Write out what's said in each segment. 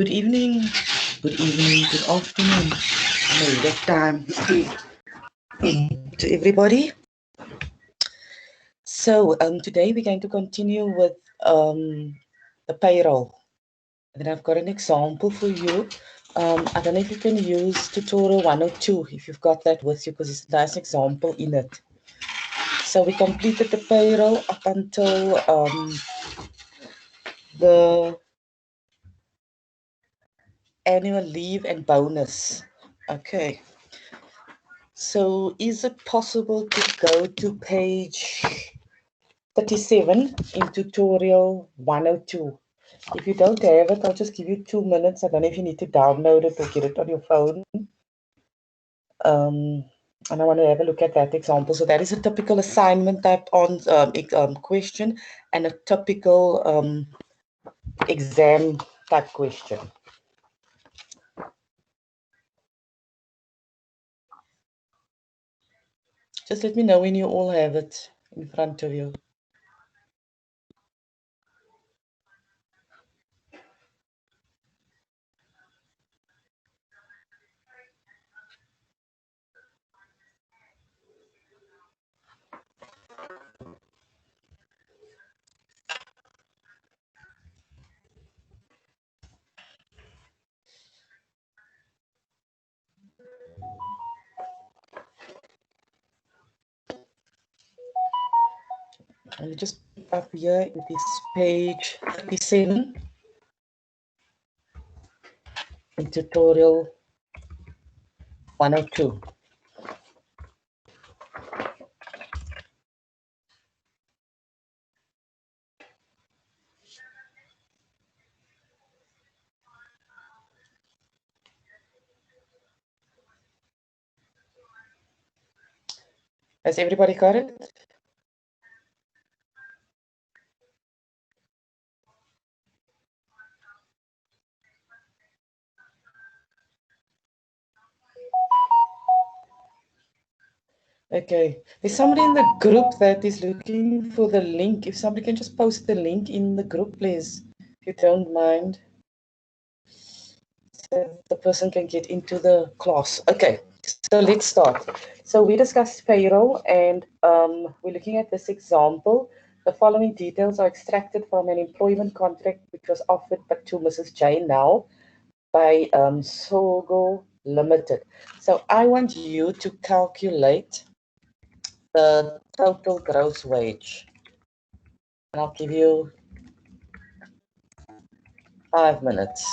Good evening, good afternoon. Maybe that time to everybody. So today we're going to continue with the payroll. And then I've got an example for you. I don't know if you can use tutorial 102 if you've got that with you, because it's a nice example in it. So we completed the payroll up until the annual leave and bonus. Okay. So is it possible to go to page 37 in tutorial 102? If you don't have it, I'll just give you 2 minutes. I don't know if you need to download it or get it on your phone. And I want to have a look at that example. So that is a typical assignment type on question and a typical exam type question. Just let me know when you all have it in front of you. Let me just pick up here. It is page 37 in tutorial 102. Has everybody got it? Okay, there's somebody in the group that is looking for the link. If somebody can just post the link in the group, please, if you don't mind, so the person can get into the class. Okay, so let's start. So we discussed payroll, and we're looking at this example. The following details are extracted from an employment contract which was offered to Mrs. Jane now by Sogo Limited. So I want you to calculate the total gross wage. And I'll give you 5 minutes.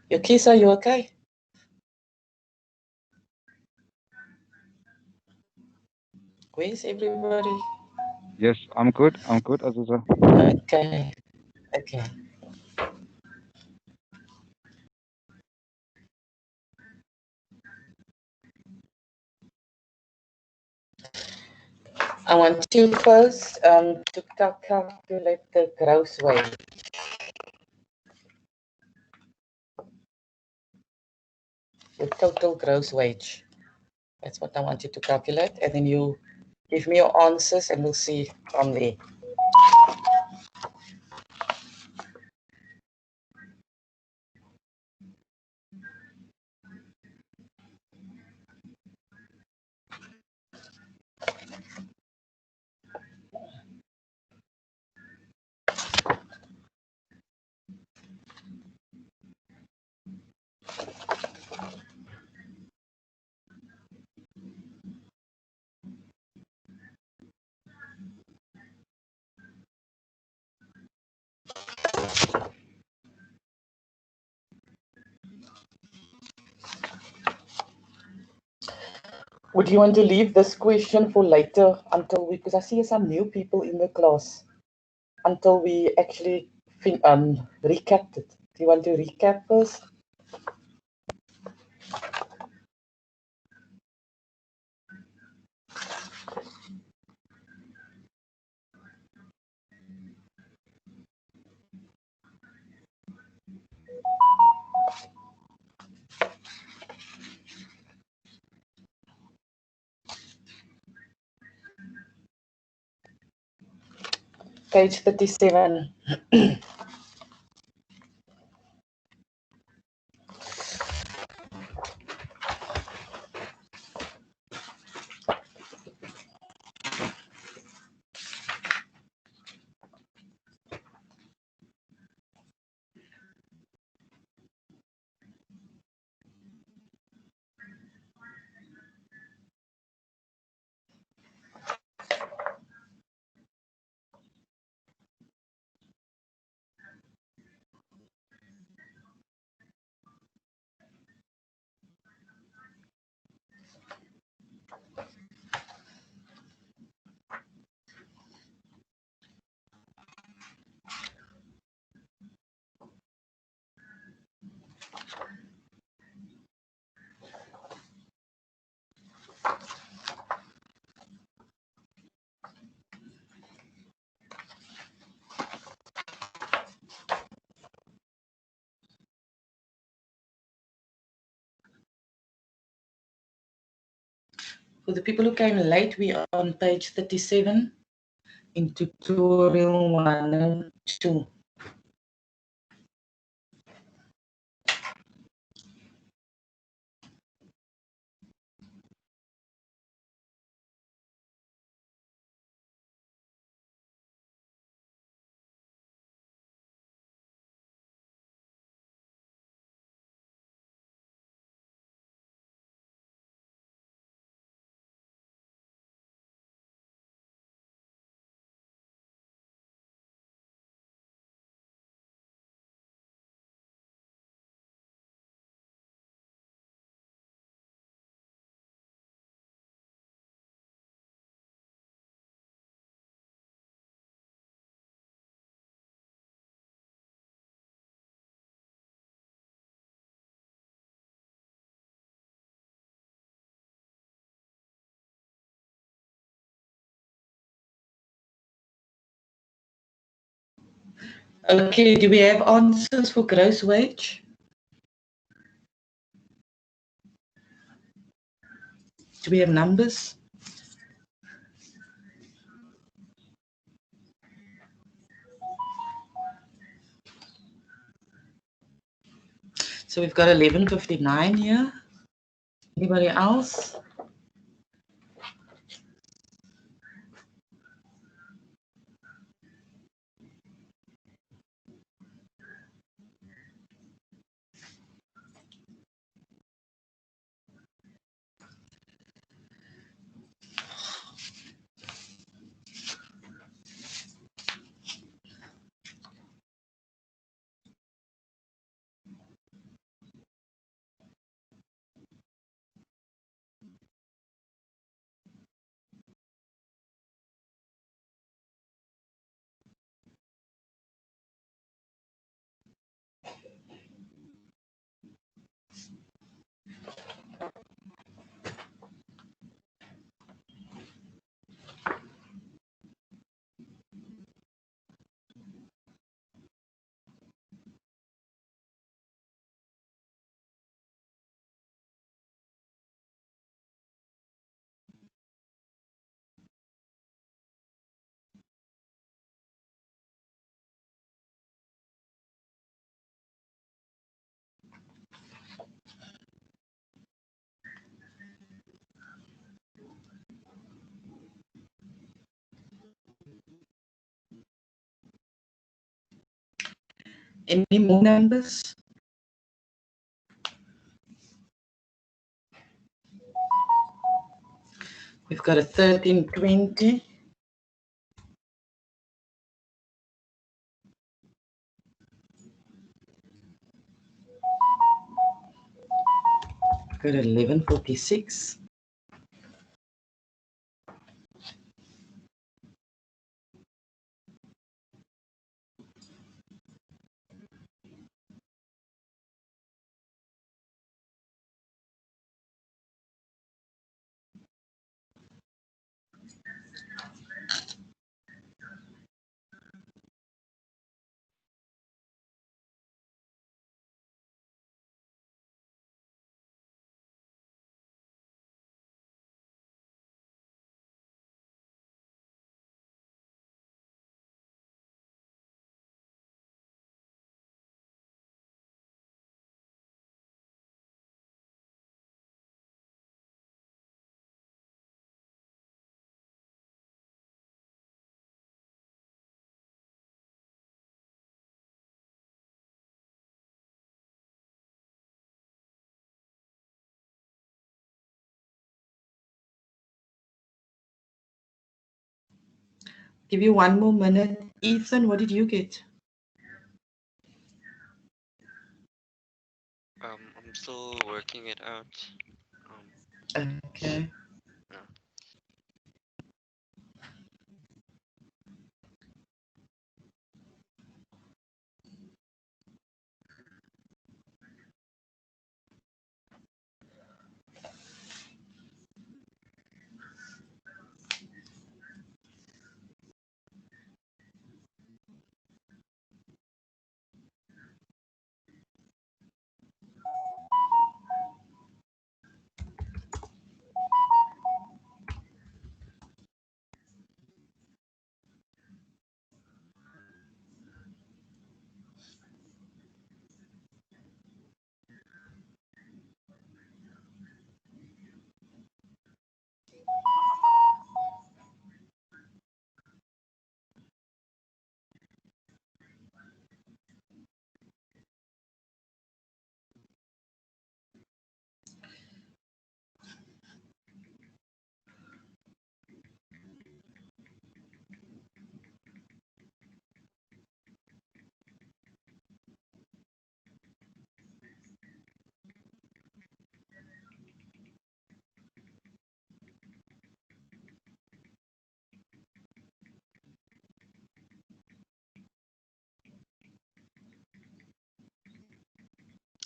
Your kids, are you okay? Where's everybody? Yes, I'm good. I'm good, Aziza. Okay, okay. I want you first to calculate the gross wage. your total gross wage. That's what I want you to calculate. And then you give me your answers and we'll see from there. Would you want to leave this question for later until we, because I see some new people in the class, until we actually recap it. Do you want to recap first? Page 37. For the people who came late, we are on page 37 in tutorial 102. Okay, do we have answers for gross wage? Do we have numbers? So we've got 1159 here. Anybody else? Any more numbers? We've got a 1320. We've got 1146. Give you 1 more minute. Ethan, what did you get? I'm still working it out. Okay. Yeah.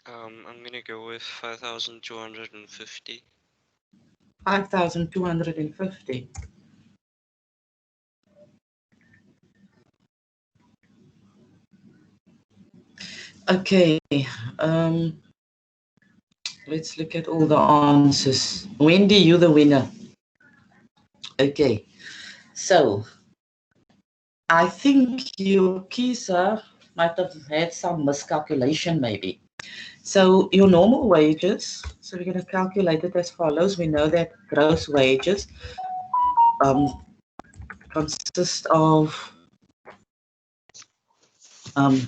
I'm gonna go with 5,250. 5,250. Okay. Let's look at all the answers. Wendy, you the winner. Okay. So I think your Kisa might have had some miscalculation maybe. So your normal wages, so we're going to calculate it as follows. We know that gross wages consist of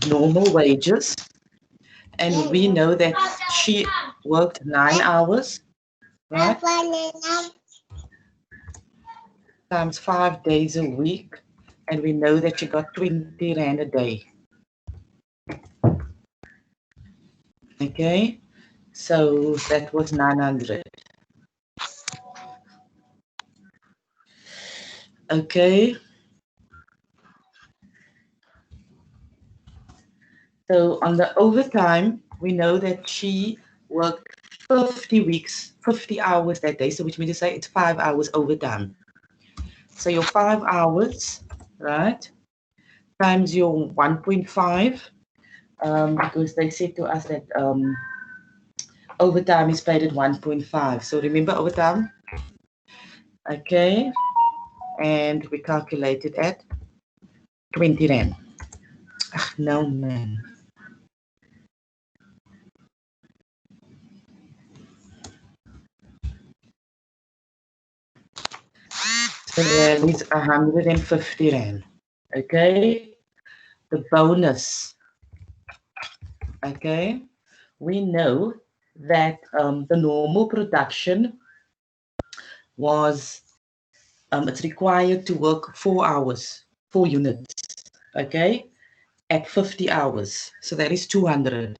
normal wages. And we know that she worked 9 hours, right? Times 5 days a week. And we know that she got 20 Rand a day. Okay, so that was 900. Okay, so on the overtime, we know that she worked 50 weeks, 50 hours that day. So which means to say it's 5 hours overtime. So your 5 hours, right, times your 1.5, because they said to us that overtime is paid at 1.5. So remember overtime? Okay, and we calculated at 20 Rand. No, man. So that is 150 Rand. Okay, the bonus. okay, we know that the normal production was, it's required to work 4 hours, 4 units, okay, at 50 hours. So that is 200,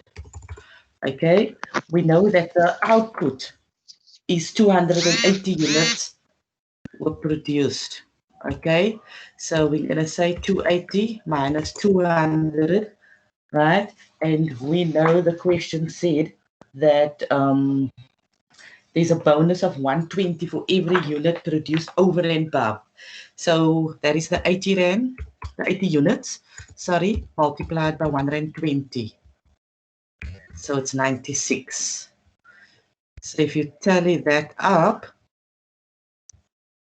okay. We know that the output is 280 units were produced, okay. So we're going to say 280 minus 200, right? And we know the question said that there's a bonus of 120 for every unit produced over and above. So that is the 80 rand, the 80 units, sorry, multiplied by 120. So it's 96. So if you tally that up,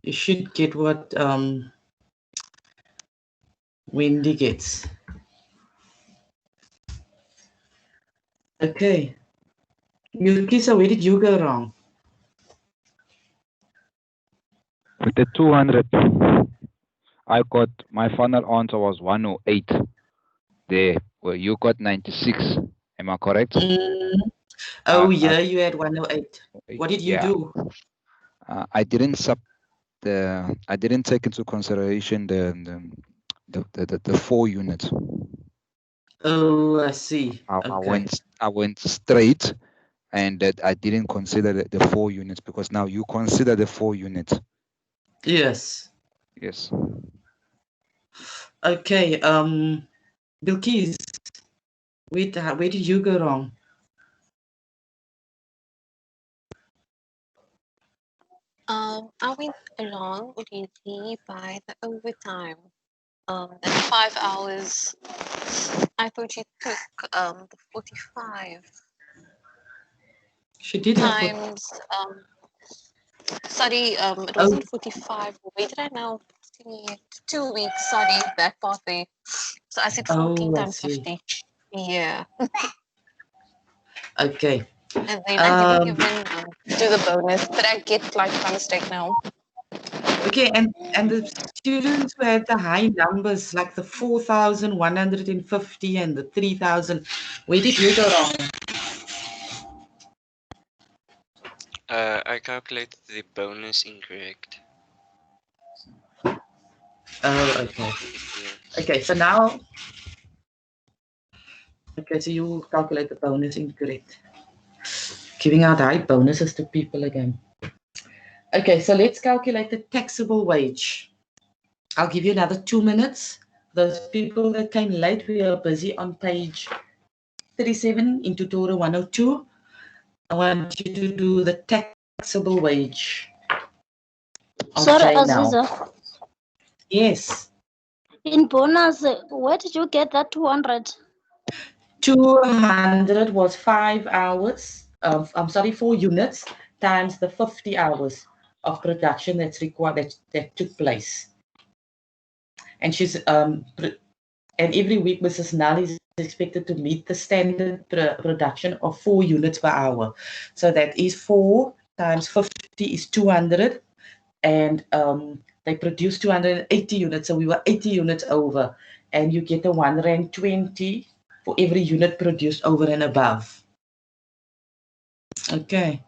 you should get what Wendy gets. Okay. Yuki, so where did you go wrong? With the 200, I got my final answer was 108. There, well, you got 96. Am I correct? Oh, yeah, you had 108. What did you yeah. do? I didn't I didn't take into consideration the 4 units. Oh, I see. Okay. I went straight, and that I didn't consider the 4 units, because now you consider the 4 units. Yes. Yes. Okay. Bilkis, where did you go wrong? I went along lately by the overtime. The 5 hours. I thought you took the 45 She did have times. Sorry, it Oh, wasn't 45. Where did I now? 2 weeks. Sorry, that part there. So I said 14 I times see. 50. Yeah. Okay. And then I didn't even do the bonus, but I get like my mistake now. Okay, and the students who had the high numbers, like the 4,150 and the 3,000, where did you go wrong? I calculated the bonus incorrect. Oh, okay. Yeah. Okay, so now, okay, so you calculate the bonus incorrect. Giving out high bonuses to people again. Okay, so let's calculate the taxable wage. I'll give you another 2 minutes. Those people that came late, we are busy on page 37 in tutorial 102. I want you to do the taxable wage. Sorry, Okay, now. Aziza. Yes. In bonus, where did you get that 200? 200 was 5 hours. I'm sorry, 4 units times the 50 hours of production that's required that took place. And she's and every week Mrs. Null is expected to meet the standard production of 4 units per hour. So that is 4 times 50 is 200, and they produced 280 units, so we were 80 units over, and you get a 120 for every unit produced over and above. Okay.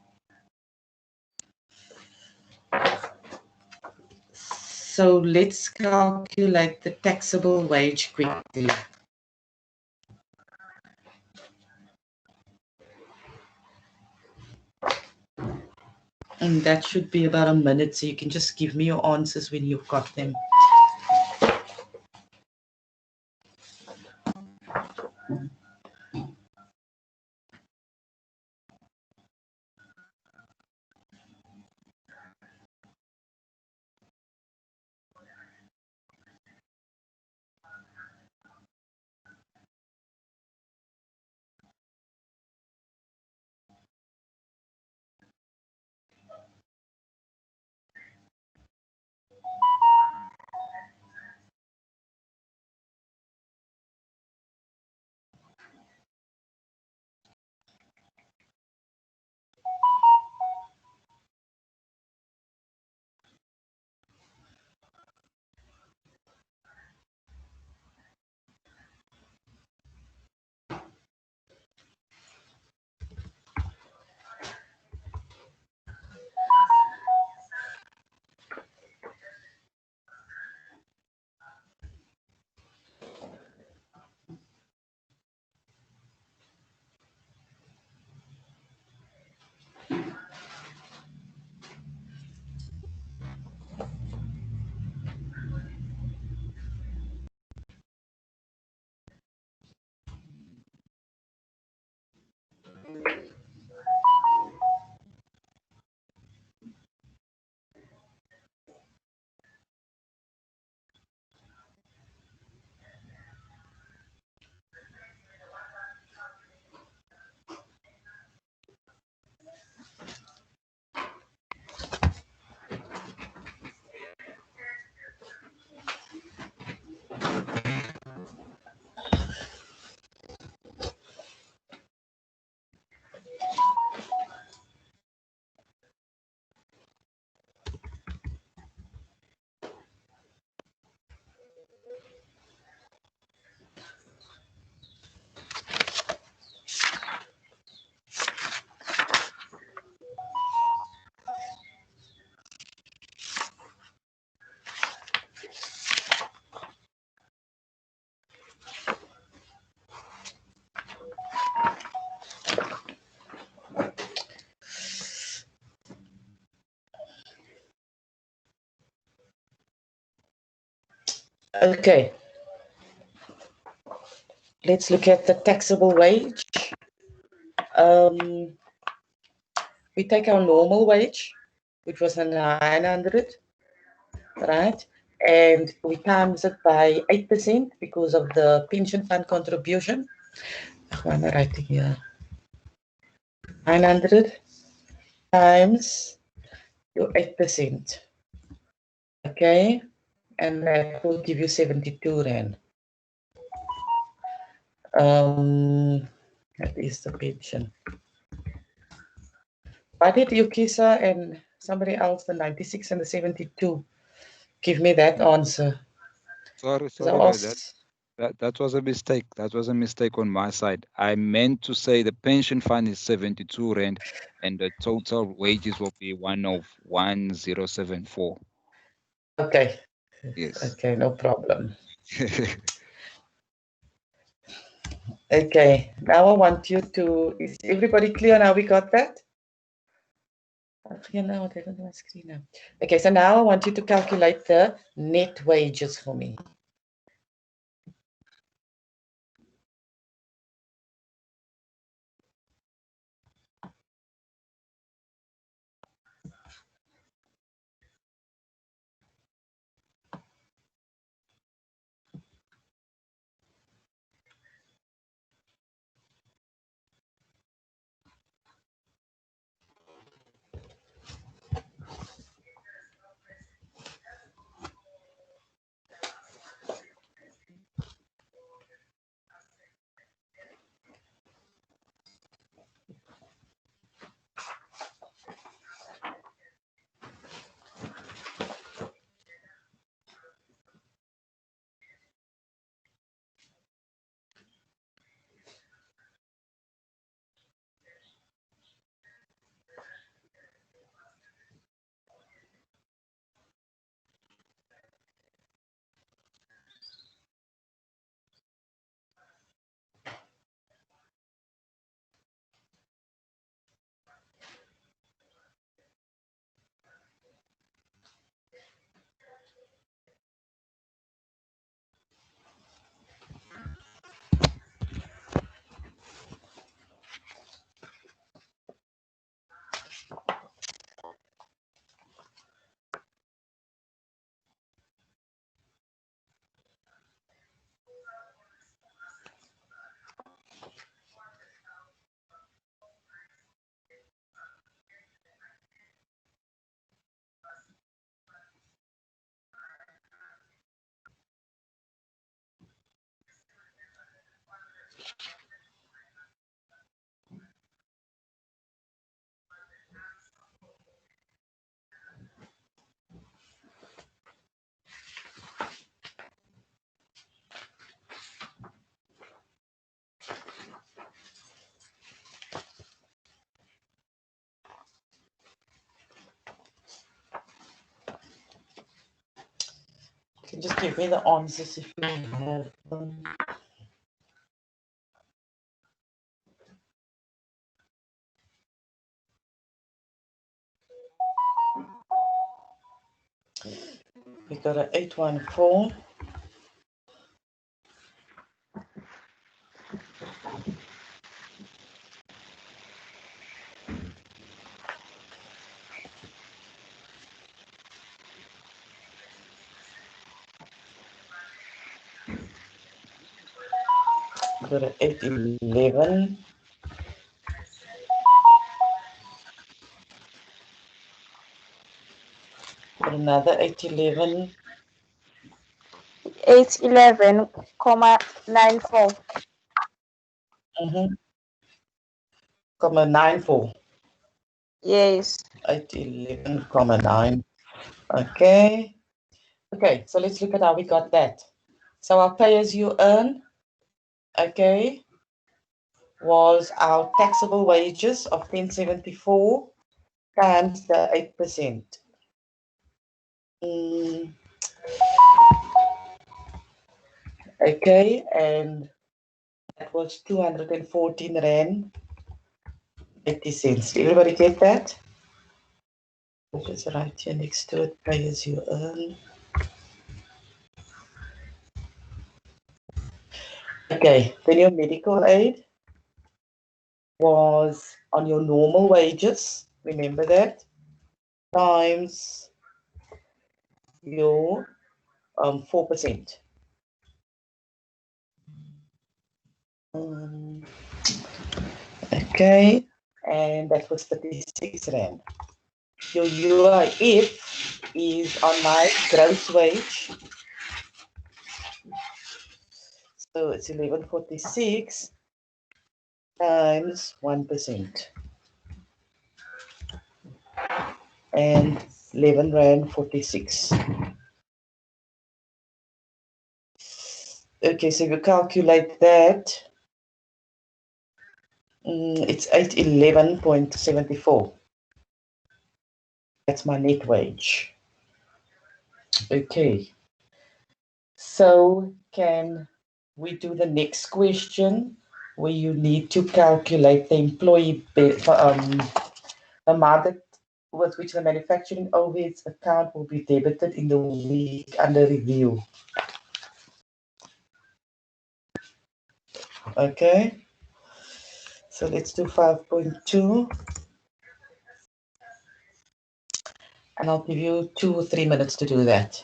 So let's calculate the taxable wage quickly. And that should be about a minute, so you can just give me your answers when you've got them. Okay, let's look at the taxable wage. We take our normal wage, which was a 900, right? And we times it by 8% because of the pension fund contribution. I'm writing here. 900 times your 8%. Okay, and that will give you 72 Rand. That is the pension. Why did Yukisa and somebody else, the 96 and the 72, give me that answer? Sorry, So that was a mistake. That was a mistake on my side. I meant to say the pension fund is 72 Rand and the total wages will be 1074. okay. Yes. Okay, no problem. Okay, now I want you to, is everybody clear now we got that? Now, I don't have my screen now. Okay, so now I want you to calculate the net wages for me. You can just give me the answers if you have them. We got an 814. go to 811. Another 811. 811,94. Mm-hmm. 94. Yes. 811,9. Okay. Okay, so let's look at how we got that. So our pay as you earn, okay, was our taxable wages of 1074 times the 8%. Okay, and that was 214 Rand 80 cents. Did everybody get that? I'll just write here next to it, pay as you earn. Okay, then your medical aid was on your normal wages, remember that, times your 4%. Okay, and that was 36 Rand. Your UIF is on my gross wage. So it's 1146 times 1%. And 11 Rand 46. Okay, so if you calculate that, it's 811.74. That's my net wage. Okay. So can we do the next question where you need to calculate the employee amount that with which the manufacturing overheads account will be debited in the week under review. Okay, so let's do 5.2 and I'll give you 2 or 3 minutes to do that.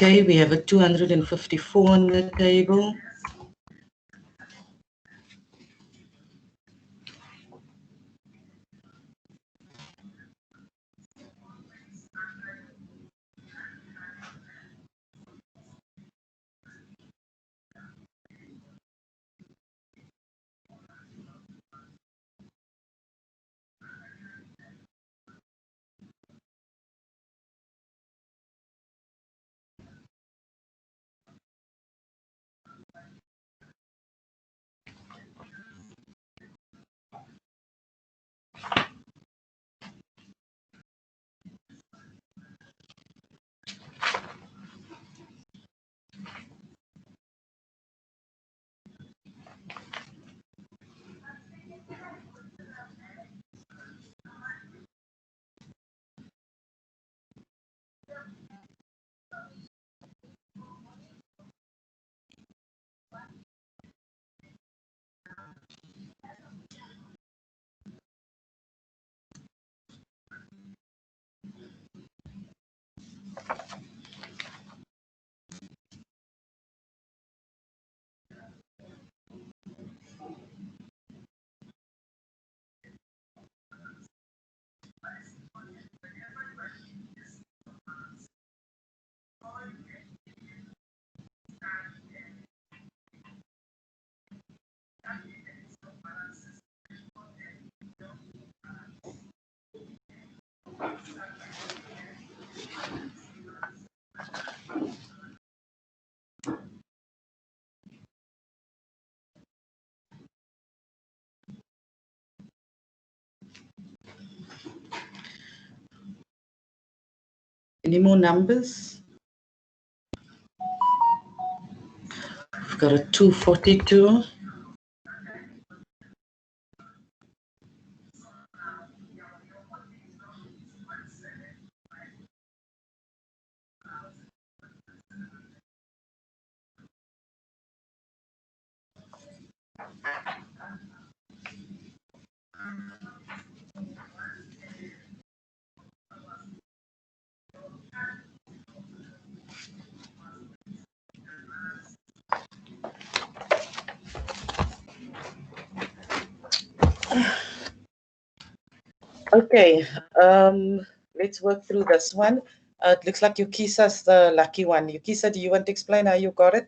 Okay, we have a 254 on the table. Any more numbers? We've got a 242. Okay, let's work through this one. It looks like Yukisa's the lucky one. Yukisa, do you want to explain how you got it?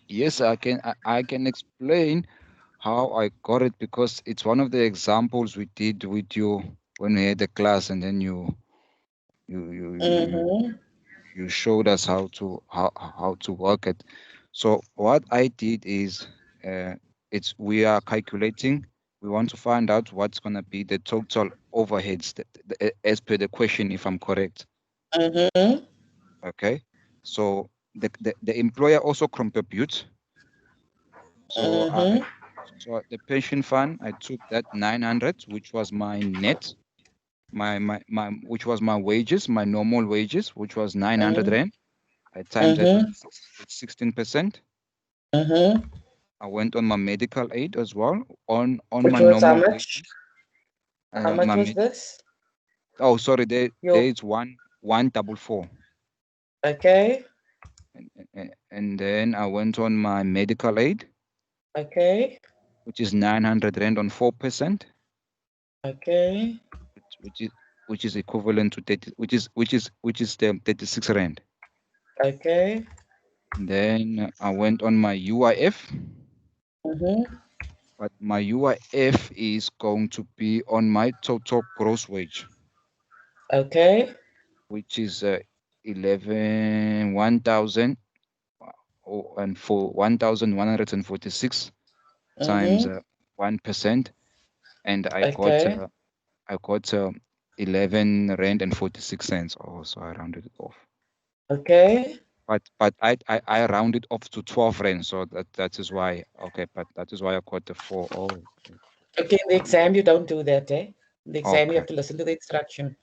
Yes, I can explain how I got it because it's one of the examples we did with you when we had the class, and then you showed us how to work it. So what I did is we are calculating. We want to find out what's going to be the total overheads as per the question, if I'm correct. Okay, so the employer also contributes. So so the pension fund, I took that 900, which was my net, which was my wages, my normal wages, which was 900 rand. I timed that with 16%. I went on my medical aid as well on Which my was how normal much? wages. How much was this? Oh, sorry, there is 144. Okay. And then I went on my medical aid. Okay. Which is 900 rand on 4%. Okay. Which is equivalent to 30, which is the 36 rand. Okay. And then I went on my UIF. But my UIF is going to be on my total gross wage. Okay. Which is 1,000 and for 1,146 times 1%, and I got 11 rand and 46 cents. Oh, so I rounded it off. Okay. But I rounded off to 12 rand, so that is why. Okay, but that is why I got the 4. Oh. Okay, in the exam you don't do that, eh? In the exam you have to listen to the instruction.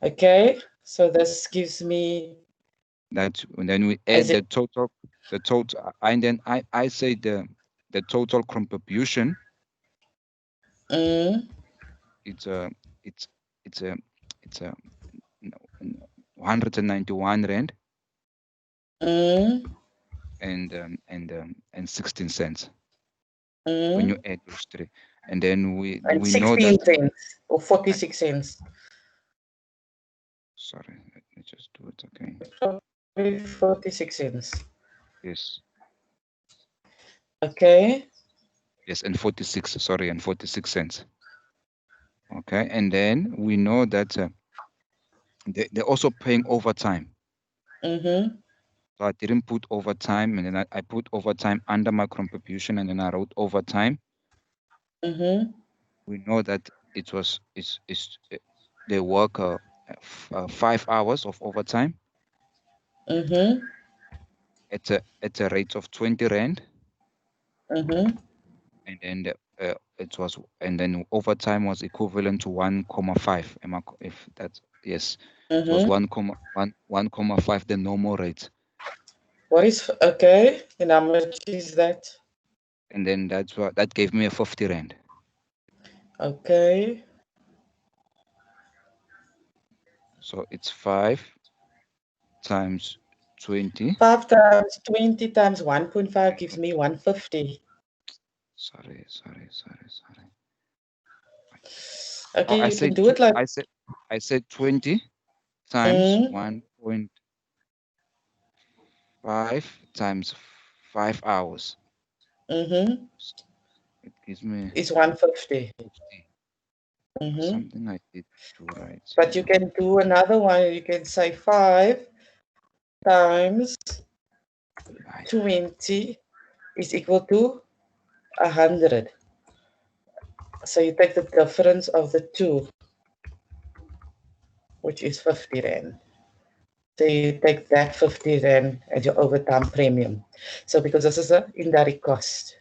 Okay, so this gives me that, and then we add the total, and then I say the total contribution it's a 191 rand Mm, and 16 cents when you add those three. And then we and know 16 that cents or 46 cents. sorry, let me just do it again. Probably 46 cents. Yes. Okay. Yes, and 46, sorry, and 46 cents. Okay, and then we know that they're also paying overtime. Mm-hmm. So I didn't put overtime, and then I put overtime under my contribution, and then I wrote overtime. Mm-hmm. We know that they work 5 hours of overtime Mm-hmm. at a rate of 20 rand, Mm-hmm. and then overtime was equivalent to 1,5. If that's yes, it was Mm-hmm. 1,5 the normal rate. What is okay? And how much is that? And then that gave me a 50 rand. Okay. So it's 5 times 20. 5 times 20 times 1.5 gives me 150. Sorry. Okay, I you can said do it like I said 20 times mm, 1.5 times 5 hours. mm-hmm. It gives me It's 150. 50. Mm-hmm. Something I did do right. But you can do another one. You can say 5 times 20 is equal to 100. So you take the difference of the two, which is 50 rand. So you take that 50 rand as your overtime premium. So because this is an indirect cost.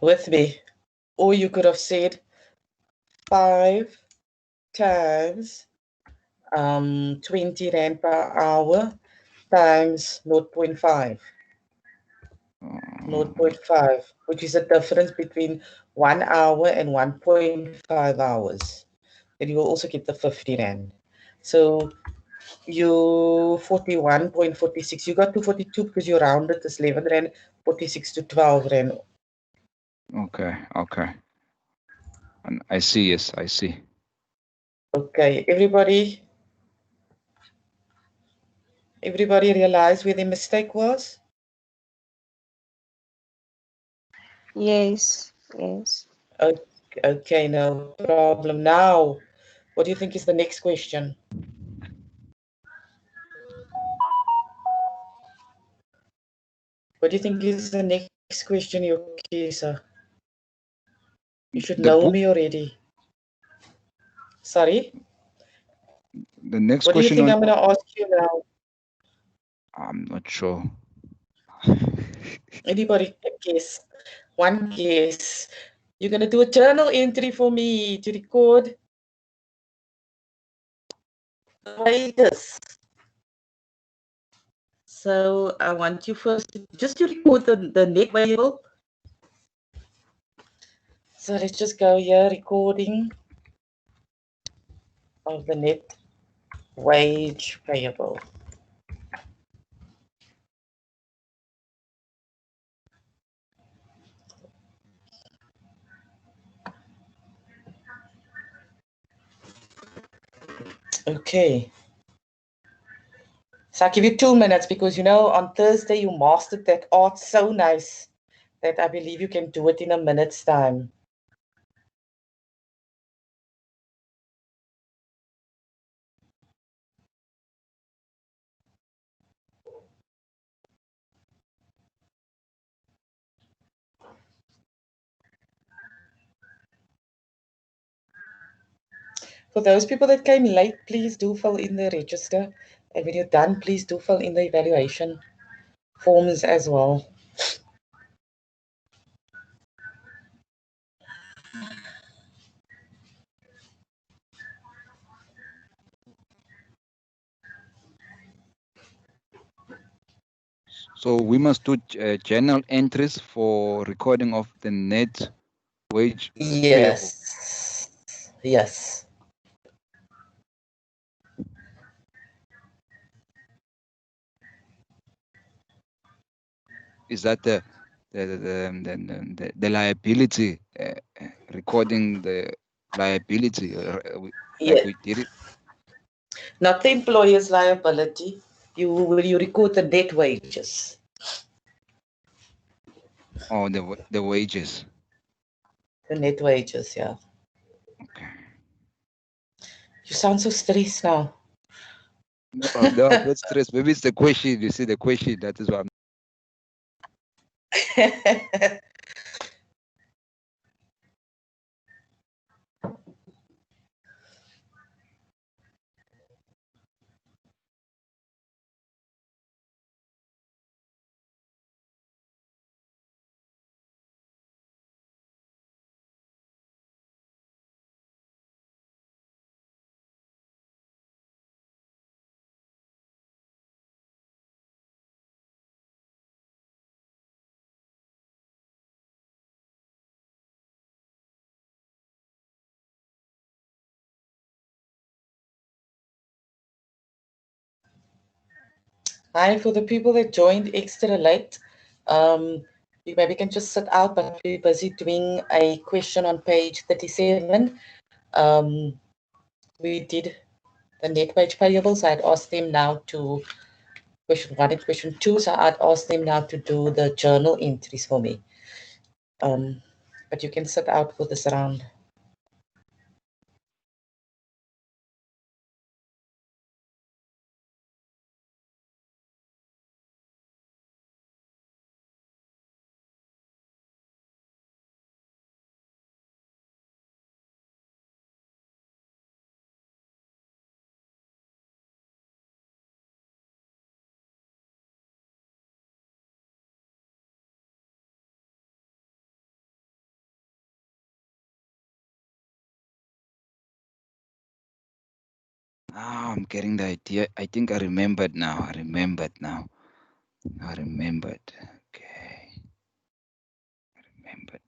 With me. Or you could have said 5 times 20 rand per hour times 0.5. 0.5, which is the difference between 1 hour and 1.5 hours. And you will also get the 50 rand. So you 41.46. You got to 42 because you rounded this 11 rand 46 to 12 rand. Okay. And I see, yes, I see. Okay, everybody realize where the mistake was? Yes. Okay, no problem. Now, what do you think is the next question? What do you think is the next question, Yokisa? You should The know book, me already. Sorry? the next What do you question think on, I'm going to ask you now? I'm not sure. Anybody guess? One guess. You're going to do a journal entry for me to record the wages. So I want you first just to record the net payable. So let's just go here, recording of the net wage payable. Okay. So I'll give you 2 minutes because on Thursday you mastered that art so nice that I believe you can do it in a minute's time. For those people that came late, please do fill in the register. And when you're done, please do fill in the evaluation forms as well. So we must do journal entries for recording of the net wage payable. Yes. Yes. Is that the liability recording the liability like Yeah. we did it? Not the employer's liability. You record the net wages. Or the wages? The net wages, yeah. Okay. You sound so stressed now. No, I'm not stressed. Maybe it's the question. You see the question. That is what I'm. Hi, for the people that joined extra late, you maybe can just sit out, but we're busy doing a question on page 37. Um, we did the net wage payables. I'd asked them now to question 1 and question 2, so I'd ask them now to do the journal entries for me. But you can sit out for this round. Ah, I'm getting the idea. I think I remembered now. I remembered now. I remembered. Okay. I remembered.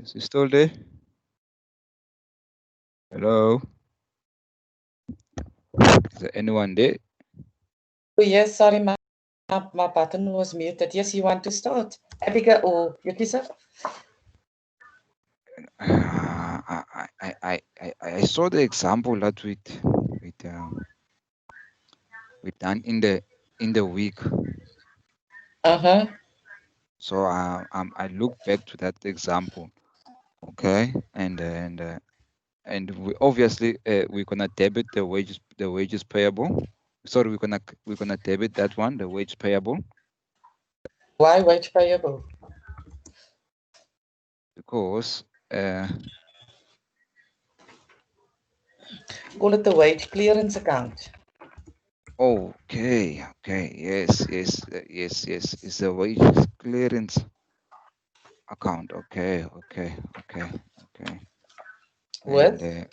Is he still there? Hello? Is there anyone there? Oh, yes, sorry, my button was muted. Yes, you want to start? Abigail or Yukisa? I saw the example that we done in the week. Uh-huh. So I look back to that example, okay, and we obviously we're gonna debit the wages payable. Sorry, we're gonna debit that one, the wage payable, Why wage payable? because Call it the wage clearance account. okay, yes, it's a wages clearance account. Okay. With? And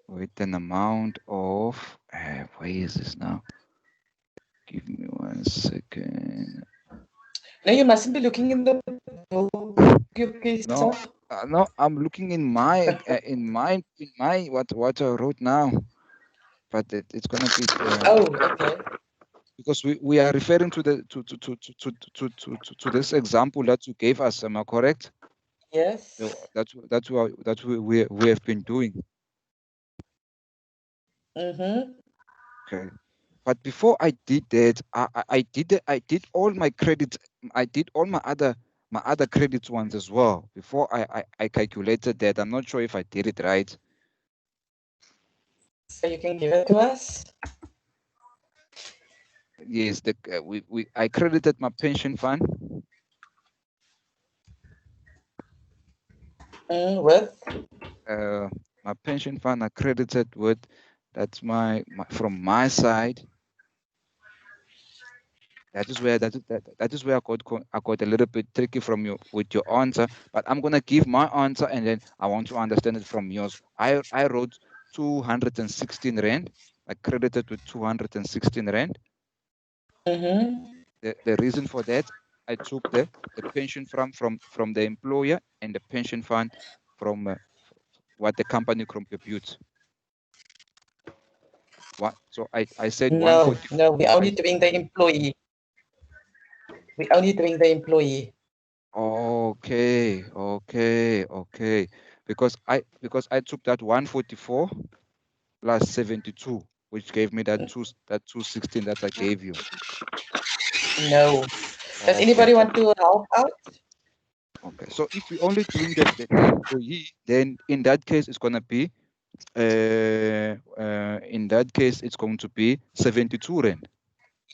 with an amount of where is this now? Give me 1 second. No, you mustn't be looking in the book, Yukisa. No, I'm looking in my what I wrote now, but it's gonna be Oh, okay. because we are referring to the to this example that you gave us. Am I correct? Yes. That's we have been doing. Mm-hmm. Okay. But before I did that, I did all my credits. I did all my other credits ones as well before I calculated that. I'm not sure if I did it right. So you can give it to us? Yes, I credited my pension fund With? my pension fund. I credited with that's my from my side. That is where I got a little bit tricky from you with your answer, but I'm gonna give my answer and then I want to understand it from yours. I wrote 216 rand. I credited with 216 rand. Mm-hmm. The reason for that, I took the pension from the employer and the pension fund from what the company contributes. What? So I said No, 140. no, we're only doing the employee. We're only doing the employee. Okay. Because I took that 144 plus 72, which gave me that 216 that I gave you. No. Does anybody want to help out? Okay. So if we're only doing the employee, then in that case it's gonna be in that case it's going to be 72 rand.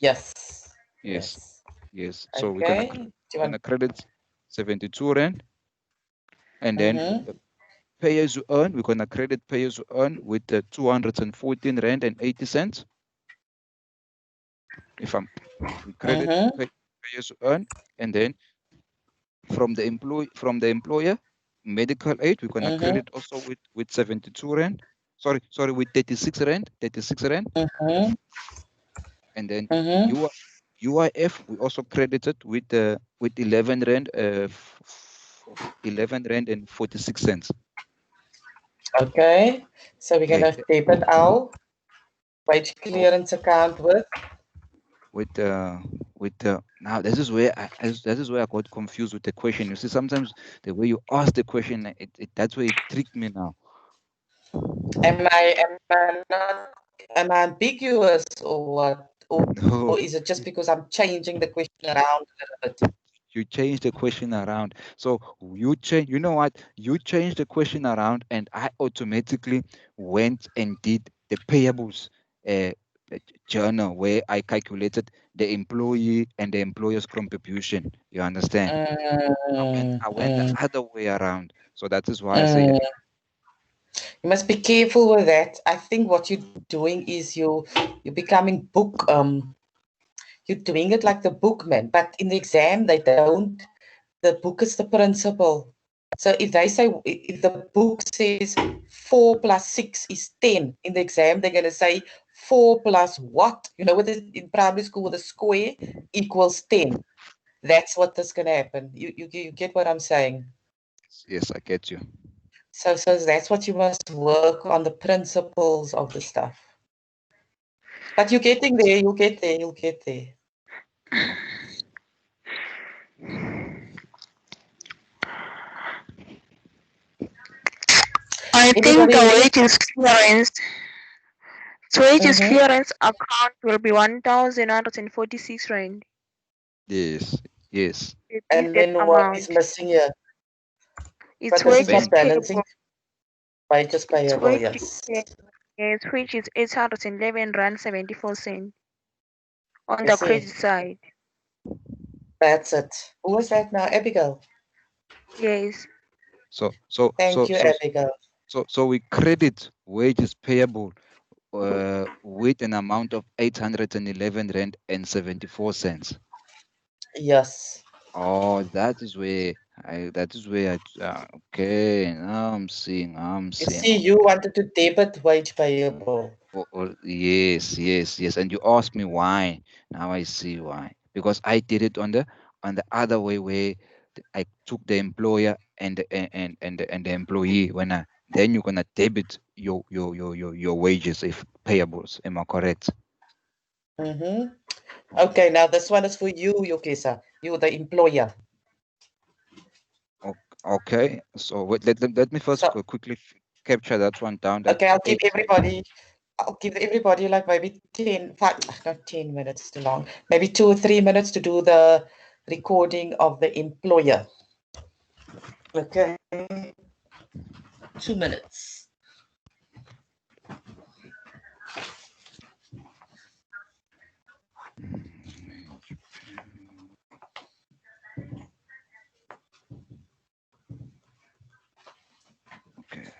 Yes. So we're Okay. gonna credit 72 rand, and then pay as you earn, we're gonna credit pay as you earn with the 214 rand and 80 cents. We credit pay as you earn, and then from the employer medical aid, we're gonna credit also with 72 rand. Sorry, with 36 rand. And then UIF we also credited with 11 rand 11 rand and 46 cents. Okay. So we're gonna debit our wage clearance account with now this is where I got confused with the question. You see, sometimes the way you ask the question, that's where it tricked me now. Am I ambiguous or what? No. Or is it just because I'm changing the question around a little bit? You change the question around. So you change, you know what? You change the question around, and I automatically went and did the payables journal where I calculated the employee and the employer's contribution. You understand? I went the other way around. So that is why I say you must be careful with that. I think what you're doing is you're becoming you're doing it like the bookman, but in the exam they don't. The book is the principal. So if they say, if the book says 4 plus 6 is 10, in the exam they're going to say 4 plus what? You know, with in primary school, with a square equals 10. That's what is going to happen. You get what I'm saying? Yes, I get you. So that's what you must work on, the principles of the stuff. But you're getting there, you'll get there, you'll get there. I think Anybody the else? wages clearance. Wages Mhm. clearance account will be 1,146 rand. Yes, yes. It is And that then what is amount. missing here? It's But this is wages not balancing. payable. Wages It's payable, wages yes. payable. Yes, which is 811 rand 74 cent on You the see, credit side. that's it. Who was that now? Abigail. Yes. Thank you, Abigail. So we credit wages payable with an amount of 811 rand and 74 cents. Yes. Oh, that is where I okay, now I'm seeing. You see, you wanted to debit wage payable. Yes. And you asked me why. Now I see why. Because I did it on the other way where I took the employer and the employee then you're gonna debit your wages if payables. Am I correct? Mm-hmm. Okay, now this one is for you, Yokisa. You, the employer. Okay. So let me first So, quickly capture that one down. That okay, eight. I'll give everybody like maybe not 10 minutes too long, maybe 2 or 3 minutes to do the recording of the employer. Okay, 2 minutes. Okay.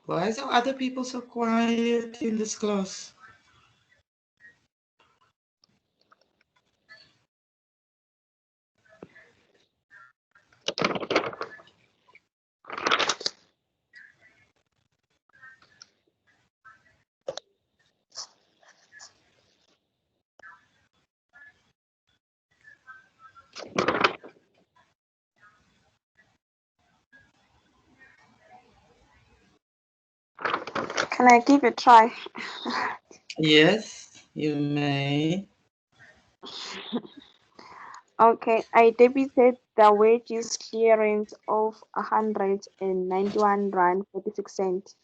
Why are other people so quiet in this class? Can I give it a try? Yes, you may. Okay, I debited the wages clearance of 191 rand 46 cents.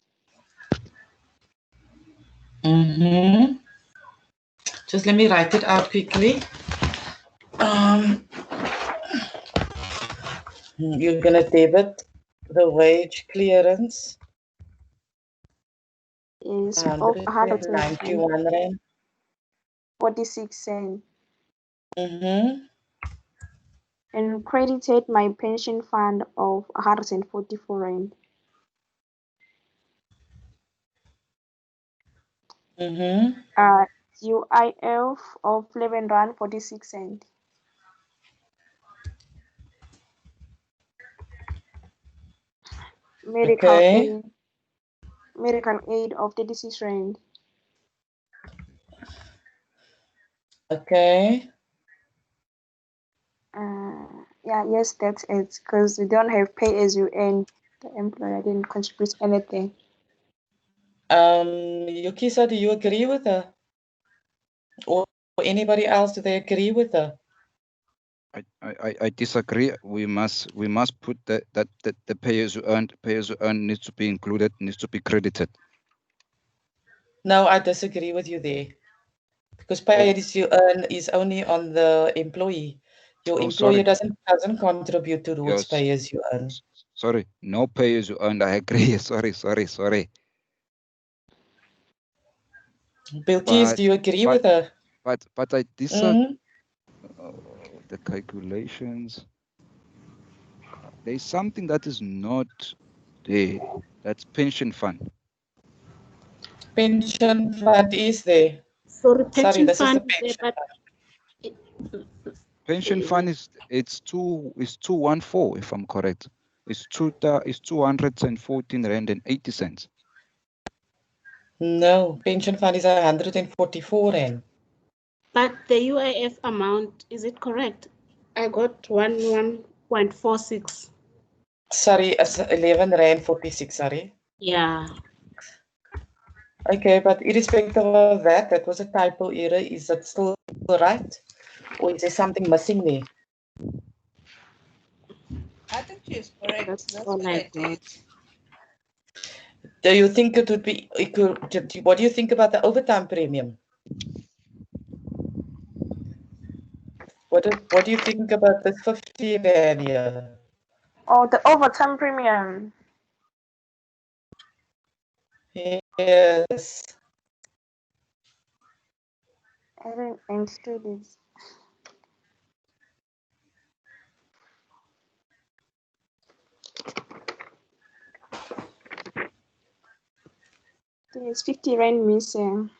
Just let me write it out quickly. You're gonna debit the wage clearance. Is of 191 rand. 46 cents. Mm-hmm. And credited my pension fund of 144 rand. Mm-hmm. UIF of 11 rand 46 cents. Okay. Medical aid of 36 rand. Okay. Yeah, yes, that's it. Because we don't have pay as you earn. The employer didn't contribute anything. Yukisa, do you agree with her? Or anybody else, do they agree with her? I disagree. We must put that the pay as you earn needs to be included, needs to be credited. No, I disagree with you there. Because pay as you earn is only on the employee. Your employer doesn't contribute towards pay as you earn. Sorry, no pay as you earn. I agree. Sorry. Bilkis, do you agree with her? But I disagree. The calculations. There's something that is not there. That's pension fund. Pension fund is there. Sorry, Sorry, this fund is the pension there, fund. Pension fund is 214, if I'm correct. It's 214 rand and 80 cents. No, pension fund is 144 rand. But the UIF amount, is it correct? I got 11.46. Sorry, it's 11 rand 46, sorry. Yeah. Okay, but irrespective of that, that was a typo error. Is that still right? Or is there something missing there? I think she's correct. That's That's all what I I did. Do you think it would be equal? What do you think about the overtime premium? What do you think about the 50 rand here? Oh, the overtime premium. Yes. I didn't include it. There's 50 rand missing.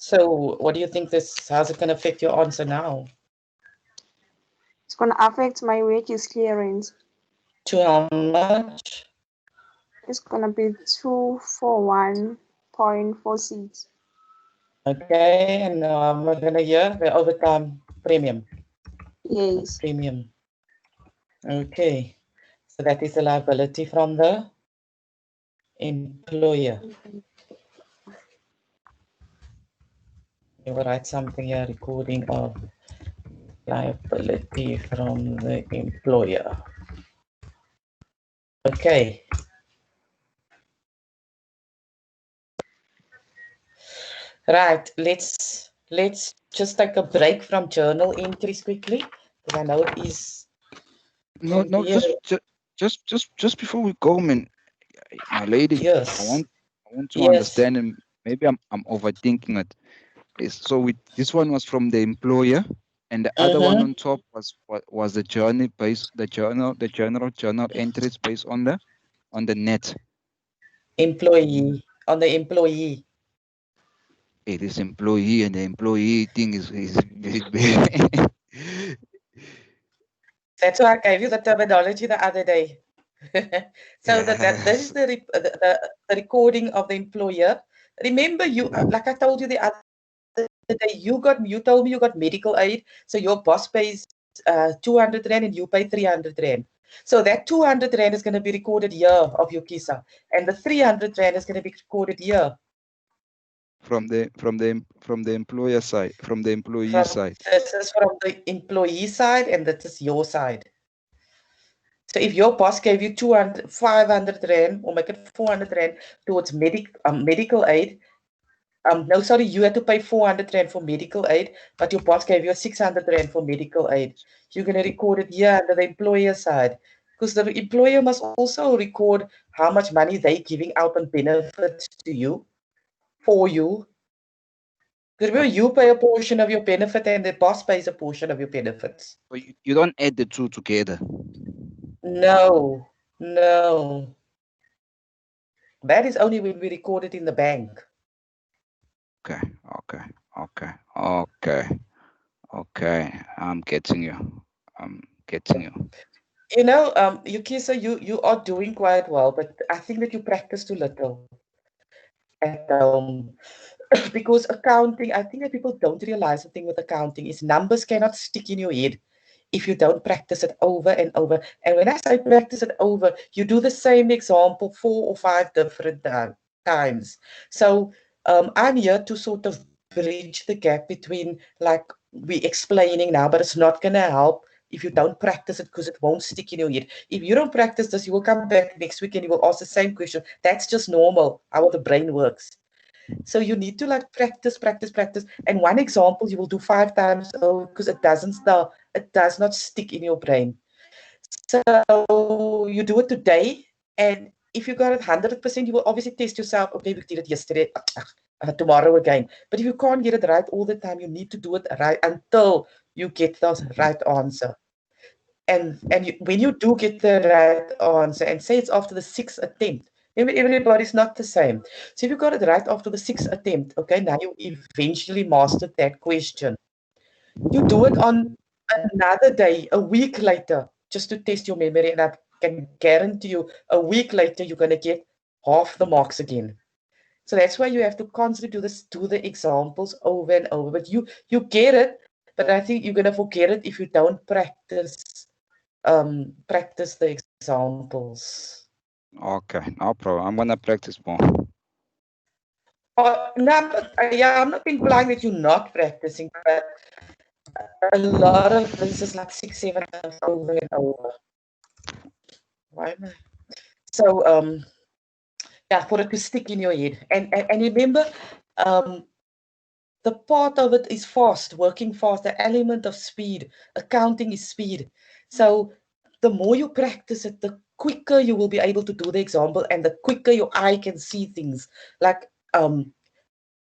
So what do you think how's it going to affect your answer now? It's going to affect my wages clearance. To how much? It's going to be 241.46. Okay, and we're going to hear the overtime premium. Yes. Premium. Okay, so that is a liability from the employer. You will write something here, recording of liability from the employer. Okay. Right, let's just take a break from journal entries quickly, because I know it is. No, just before we go, man, my lady. Yes. I want to understand maybe I'm overthinking it. So this one was from the employer, and the other one on top was the journal entries based on the net. Employee, on the employee. It is employee, and the employee thing is That's why I gave you the terminology the other day. So that this is yes. the recording of the employer. Remember, you like I told you the other day, you told me you got medical aid, so your boss pays 200 rand and you pay 300 rand. So that 200 rand is going to be recorded here of your KISA, and the 300 rand is going to be recorded here. From the employer side, from the employee side. This is from the employee side, and this is your side. So if your boss gave you 200, 500 rand, or make it 400 rand towards medical aid, no, sorry, you had to pay 400 rand for medical aid, but your boss gave you 600 rand for medical aid. You're going to record it here under the employer side, because the employer must also record how much money they're giving out on benefits to you, for you. Remember, you pay a portion of your benefit and the boss pays a portion of your benefits. So you don't add the two together. No, no. That is only when we record it in the bank. Okay. I'm getting you. You know, Yukisa, you are doing quite well, but I think that you practice too little at home. Because accounting, I think that people don't realize the thing with accounting is numbers cannot stick in your head if you don't practice it over and over. And when I say practice it over, you do the same example 4 or 5 different times. So I'm here to sort of bridge the gap between like we explaining now, but it's not going to help if you don't practice it because it won't stick in your head. If you don't practice this, you will come back next week and you will ask the same question. That's just normal, how the brain works. So you need to like practice. And one example you will do 5 times because it does not stick in your brain. So you do it today, and if you got it 100%, you will obviously test yourself. Okay, we did it yesterday, tomorrow again. But if you can't get it right all the time, you need to do it right until you get the right answer. And when you do get the right answer, and say it's after the 6th attempt, everybody's not the same. So if you got it right after the 6th attempt, okay, now you eventually mastered that question. You do it on another day, a week later, just to test your memory, and I can guarantee you, a week later, you're going to get half the marks again. So that's why you have to constantly do the examples over and over. But you get it, but I think you're going to forget it if you don't practice the examples. Okay, no problem. I'm gonna practice more. No, I'm not implying that you're not practicing, but a lot of this is like 6, 7 times over and over. Right? So yeah, for it to stick in your head. And remember, the part of it is fast, working fast, the element of speed. Accounting is speed. So the more you practice it, the quicker you will be able to do the example and the quicker your eye can see things. Like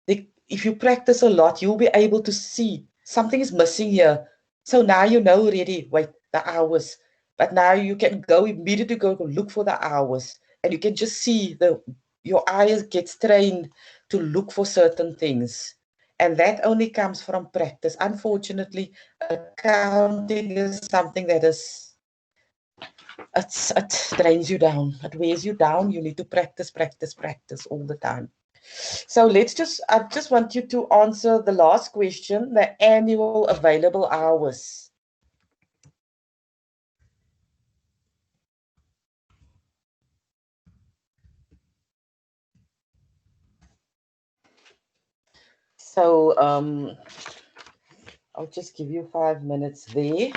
if you practice a lot, you'll be able to see something is missing here. So now you know already, wait, the hours. But now you can go immediately go look for the hours. And you can just see your eyes gets trained to look for certain things. And that only comes from practice. Unfortunately, accounting is something that it drains you down. It wears you down. You need to practice all the time. So I just want you to answer the last question, the annual available hours. So I'll just give you 5 minutes there.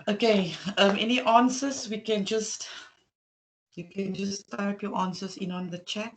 Okay, any answers? You can just type your answers in on the chat.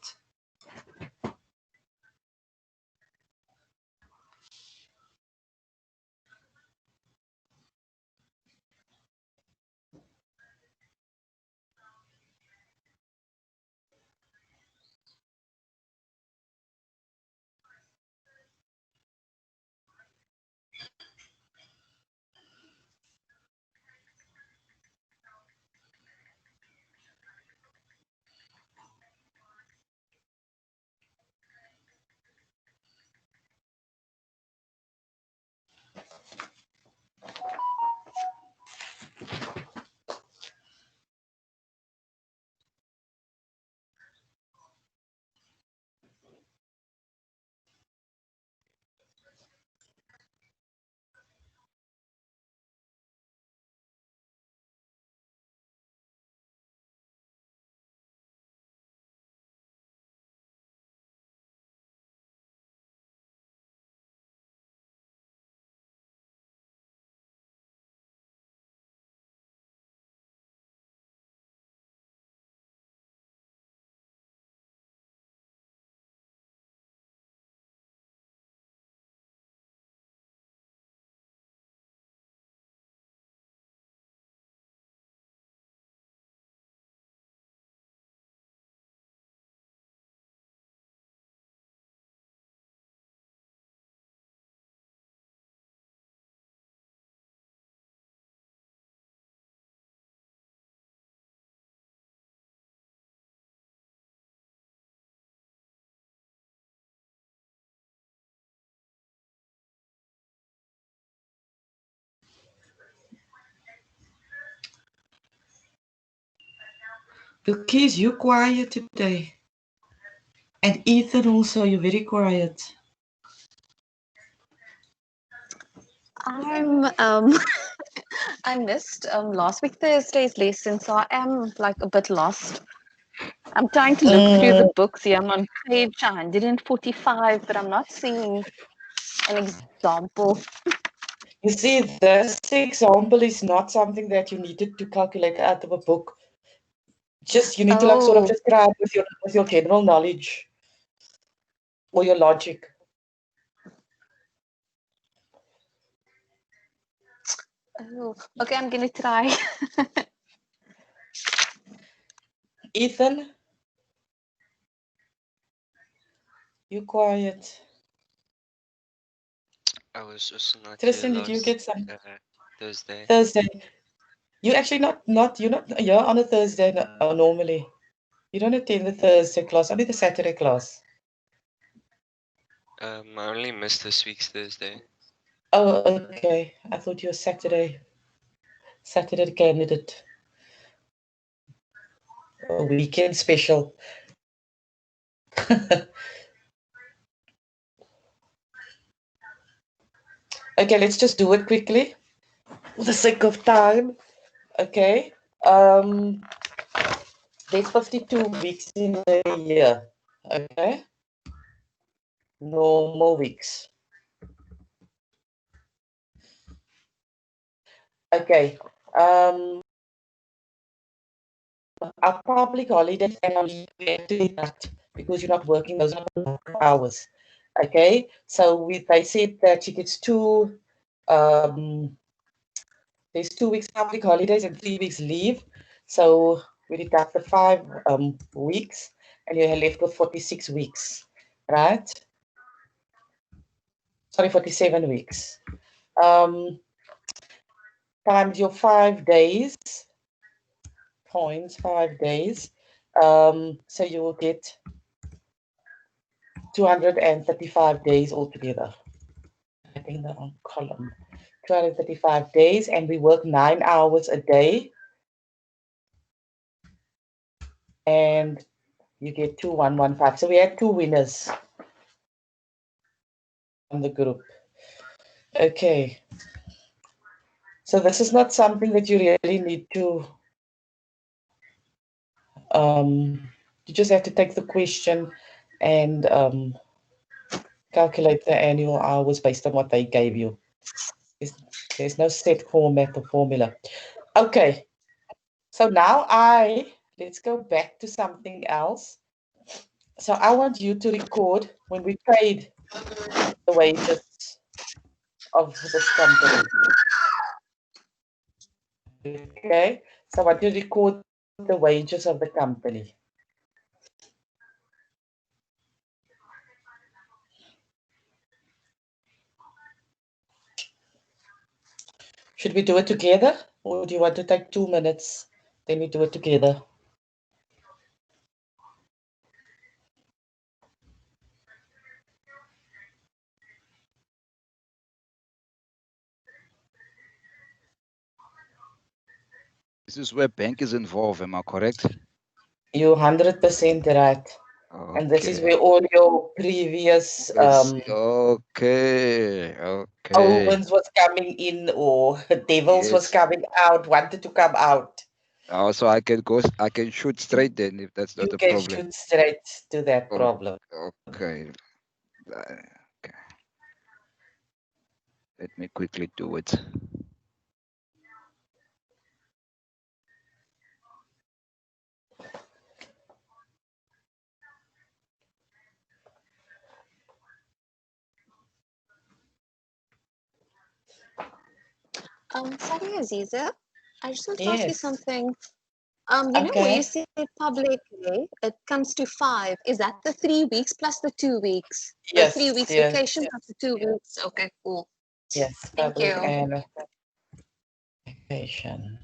Bilkis, you're quiet today. And Ethan also, you're very quiet. I missed last week Thursday's lesson, so I am like a bit lost. I'm trying to look through the books here. I'm on page 145, but I'm not seeing an example. You see, this example is not something that you needed to calculate out of a book. Just you need to like sort of just grab with your general knowledge or your logic. Oh, okay, I'm gonna try. Ethan, you quiet. I was also not Tristan, here did you last get some? Thursday. Thursday. You actually you're not here on a Thursday normally. You don't attend the Thursday class, only the Saturday class. I only missed this week's Thursday. Oh, okay. I thought you were Saturday candidate. A weekend special. Okay, let's just do it quickly for the sake of time. Okay. There's 52 weeks in a year. Okay. Normal weeks. Okay. Our public holidays and our leave, we have to deduct because you're not working those hours. Okay. So they said that she gets there's 2 weeks public holidays and 3 weeks leave. So we deduct the 5 weeks and you're left with 46 weeks, right? Sorry, 47 weeks. Times your 5 days, 5 days. So you will get 235 days altogether. I think that on column. 235 days, and we work 9 hours a day. And you get 2115. So we had 2 winners on the group. Okay. So this is not something that you really need to, you just have to take the question and calculate the annual hours based on what they gave you. There's no set format or formula. Okay. So now let's go back to something else. So I want you to record when we paid the wages of this company. Okay, so I want you to record the wages of the company. Should we do it together, or do you want to take 2 minutes? Then we do it together. This is where bank is involved, am I correct? You're 100% right. Okay. And this is where all your previous okay. omens was coming in, or devils was Yes. coming out, wanted to come out. Oh, so I can shoot straight then if that's not You a can problem. shoot straight to that problem. Okay. Okay. Let me quickly do it. Sorry, Aziza. I just want to ask you Yes. something. You know, when you say publicly, it comes to 5. Is that the 3 weeks plus the 2 weeks? Yes, 3 weeks yes. vacation plus the 2 weeks. Okay, cool. Yes, Thank public you. and vacation.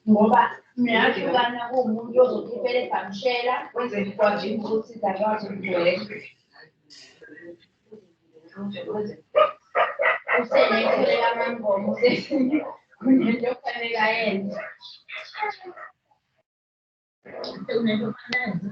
Ngoba niyahlukana kuwumuntu ozokhiphela ebhamshela wenze ikwazi ukuthi zakwazi ukugwema. Usenekho yamangoma kunento okufanele ayenze. Unento okufanele.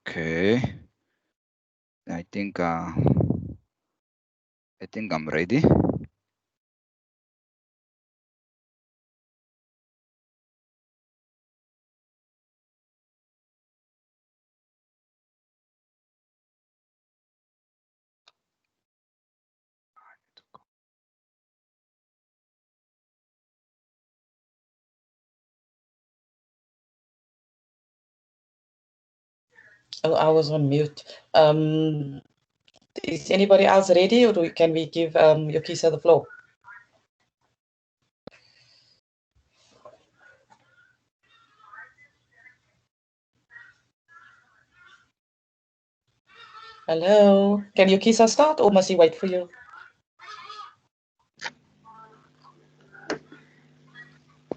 Okay. I think I'm ready. Oh, I was on mute. Is anybody else ready, or can we give Yokisa the floor? Hello, can Yokisa start, or must he wait for you?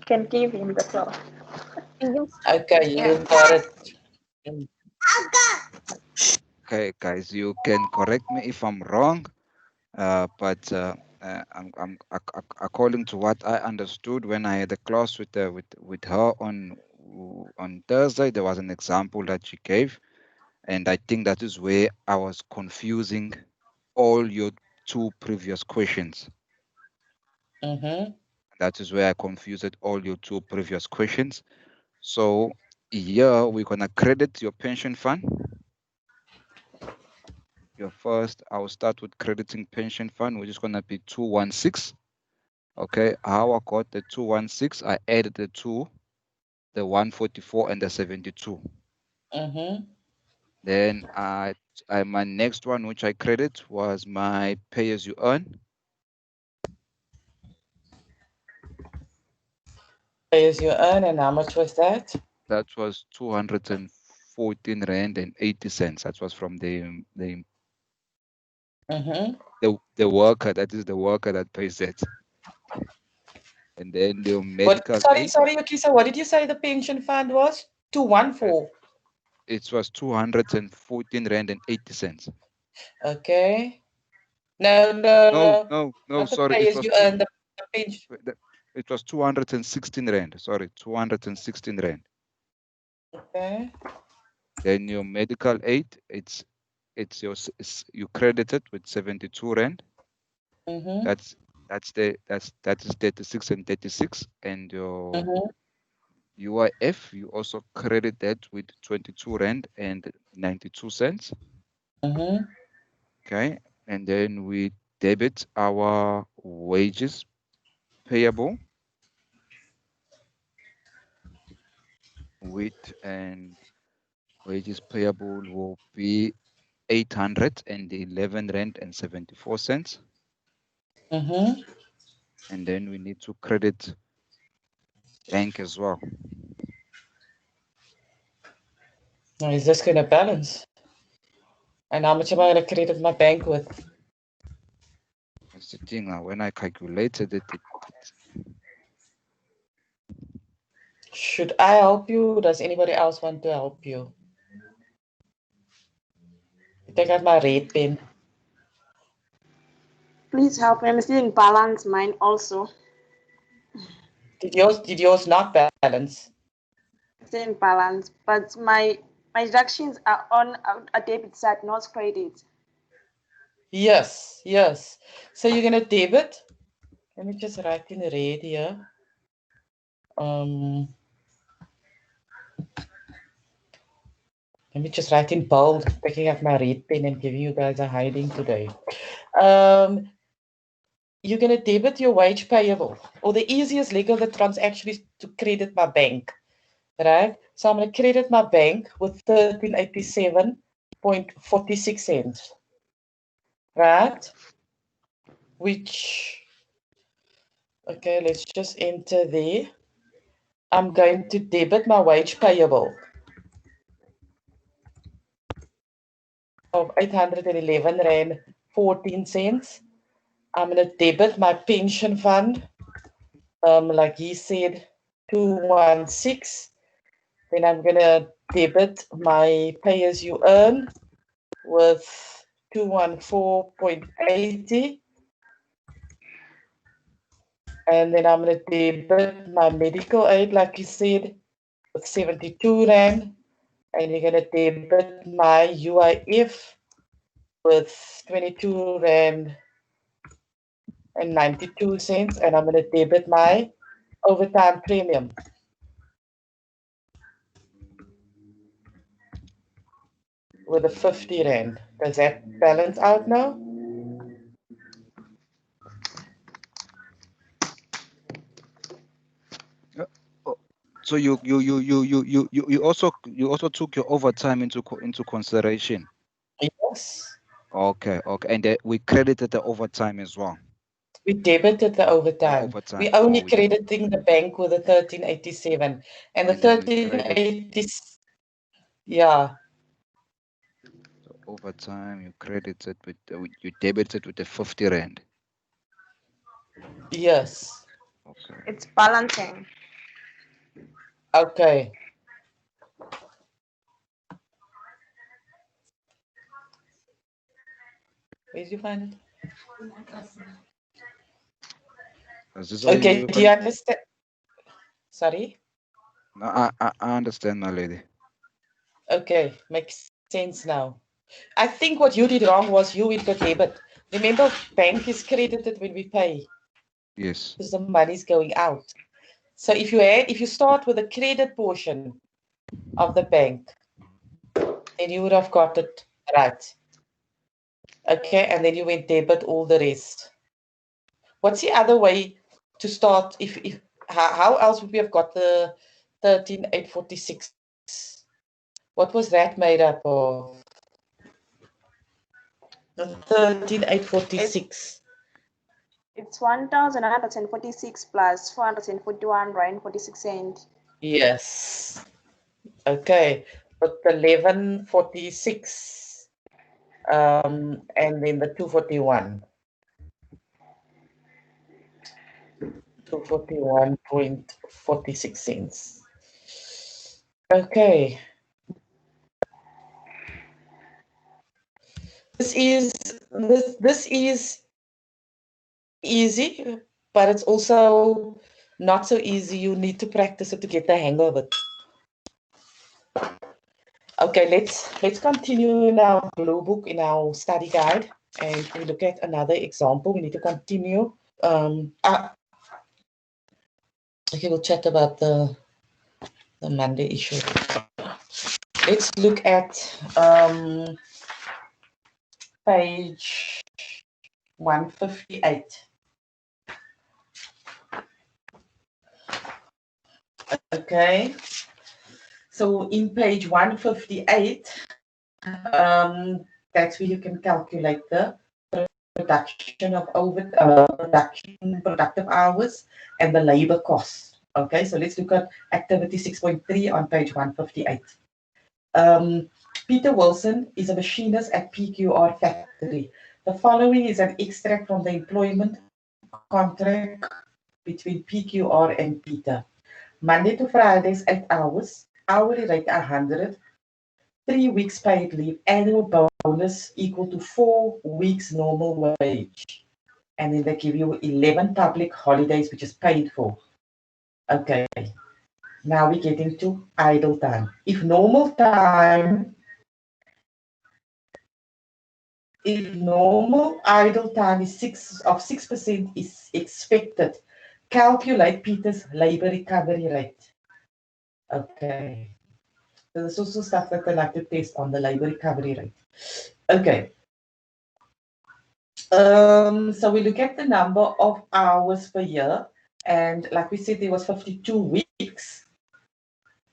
can give him the cloth. Okay, you Yeah. got it. Okay, guys, you can correct me if I'm wrong, but according to what I understood when I had a class with her on Thursday, there was an example that she gave, and I think that is where I was confusing all your two previous questions. Mm-hmm. That is where I confused all your two previous questions. So here we're gonna credit your pension fund. Your first, I'll start with crediting pension fund, which is gonna be 216. Okay, how I got the 216, I added the 144 and the 72. Mm-hmm. Then my next one, which I credit, was my pay as you earn. Pay as you earn, and how much was that? That was 214 rand and 80 cents. That was from Mm-hmm. the worker. That is the worker that pays that. And then the What? medical Sorry, aid. sorry, Yukisa. What did you say the pension fund was? 214. It was 214 rand and 80 cents. Okay. No, No. no, Not the sorry. pay It as was you earn, the pension. it was 216 rand. Sorry, 216 rand. Okay. Then your medical aid, you credit it with 72 rand. Mm-hmm. That is 36 and 36, and your Mm-hmm. UIF, you also credit that with 22 rand and 92 cents. Mm-hmm. Okay, and then we debit our wages payable and wages payable will be 811 rand and 74 cents. Mm-hmm. And then we need to credit bank as well. Now, is this going to balance? And how much am I going to credit my bank with? That's the thing. When I calculated it, Should I help you? Does anybody else want to help you? I take out my red pen. Please help me. I'm still in balance mine also. Did yours not balance? Still in balance, but my deductions are on a debit side, not credit. Yes, yes. So you're gonna debit. Let me just write in red here. Let me just write in bold, picking up my red pen and giving you guys a hiding today. You're gonna debit your wage payable, or the easiest leg of the transaction is to credit my bank, right? So I'm gonna credit my bank with 1387.46 cents, right? Which, okay, let's just enter there. I'm going to debit my wage payable of 811 rand 14 cents. I'm going to debit my pension fund, like he said, 216. Then I'm going to debit my pay as you earn with 214.80. And then I'm going to debit my medical aid, like you said, with 72 rand. And you're going to debit my UIF with 22 rand and 92 cents. And I'm going to debit my overtime premium with a 50 rand. Does that balance out now? so you also took your overtime into consideration. Yes. Okay, and we credited the overtime as well. We debited the overtime. We only crediting the bank with the 1387. And the 1380, yeah. So overtime, you credited with you debited with the 50 rand. Yes. Okay. It's balancing. Okay. Where did you find it? Okay, do you understand? Sorry? No, I understand, my lady. Okay, makes sense now. I think what you did wrong was you with the debit. Remember, bank is credited when we pay. Yes. Because the money is going out. So if you start with the credit portion of the bank, then you would have got it right. Okay, and then you went debit all the rest. What's the other way to start? If how else would we have got the 13,846? What was that made up of? The 13,846. It's 1,146 plus 441 rand 46 cent. Yes. Okay. But the 1146. And then the 241. 241.46 cents. Okay. This is easy, but it's also not so easy. You need to practice it to get the hang of it. Okay, let's continue in our blue book, in our study guide, and we look at another example. We need to continue. Okay, we'll chat about the Monday issue. Let's look at page 158. Okay, so in page 158, that's where you can calculate the production of productive hours and the labor cost. Okay, so let's look at activity 6.3 on page 158. Peter Wilson is a machinist at PQR factory. The following is an extract from the employment contract between PQR and Peter. Monday to Fridays, 8 hours, hourly rate 100, 3 weeks paid leave, annual bonus equal to 4 weeks normal wage. And then they give you 11 public holidays, which is paid for. Okay, now we get into idle time. If normal idle time is 6% is expected, calculate Peter's labor recovery rate. Okay. So there's also stuff that they like to test on the labor recovery rate. Okay. So we look at the number of hours per year, and like we said, there was 52 weeks.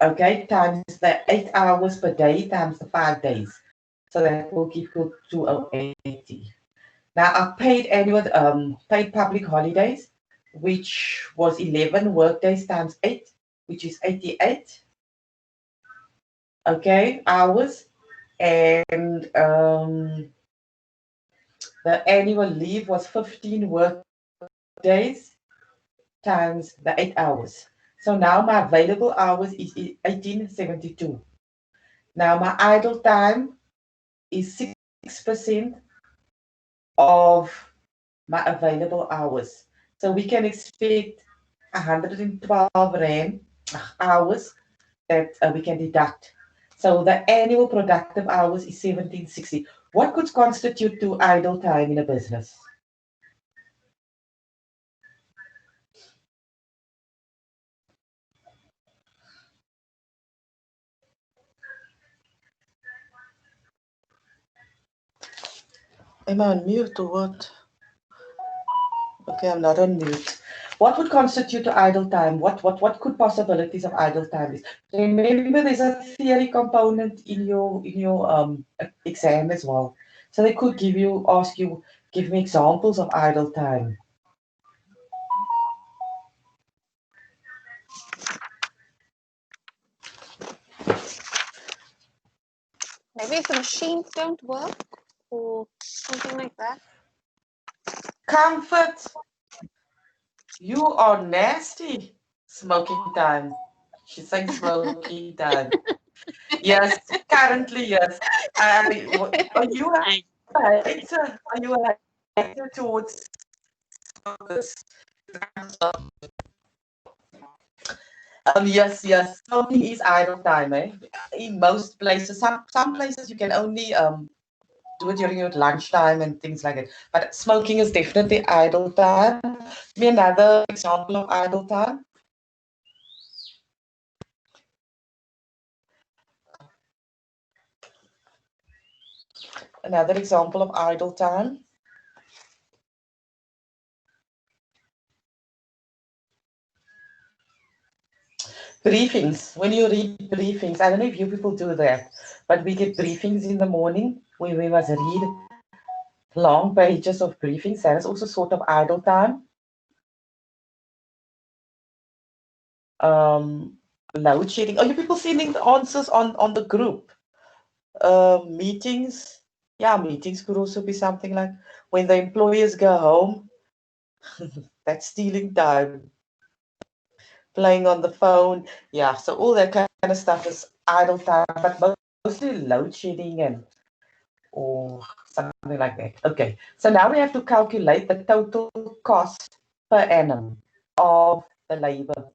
Okay, times the 8 hours per day times the 5 days. So that will give you 2,080. Now, our paid paid public holidays, which was 11 work days times 8, which is 88. Okay, hours. And the annual leave was 15 work days times the 8 hours. So now my available hours is 1872. Now my idle time is 6% of my available hours. So we can expect 112 Rand hours that we can deduct. So the annual productive hours is 1760. What could constitute to idle time in a business? Am I on mute or what? Okay, I'm not on mute. What would constitute to idle time? What could possibilities of idle time is? Remember, there's a theory component in your exam as well. So they could ask you, give me examples of idle time. Maybe if the machines don't work or something like that. Comfort, you are nasty. Smoking time. She's saying smoking time. Yes, currently, yes. Are you a hater? Are you a hater towards smokers? Yes, yes. Smoking is idle time, eh? In most places, some places you can only do it during your lunchtime and things like that. But smoking is definitely idle time. Give me another example of idle time. Another example of idle time. Briefings. When you read briefings, I don't know if you people do that, but we get briefings in the morning where we must read long pages of briefings. That is also sort of idle time. Load shedding. Are you people sending the answers on the group? Meetings. Yeah, meetings could also be something like when the employers go home. That's stealing time. Playing on the phone. Yeah, so all that kind of stuff is idle time, but mostly load shedding and or something like that. Okay, so now we have to calculate the total cost per annum of the labor.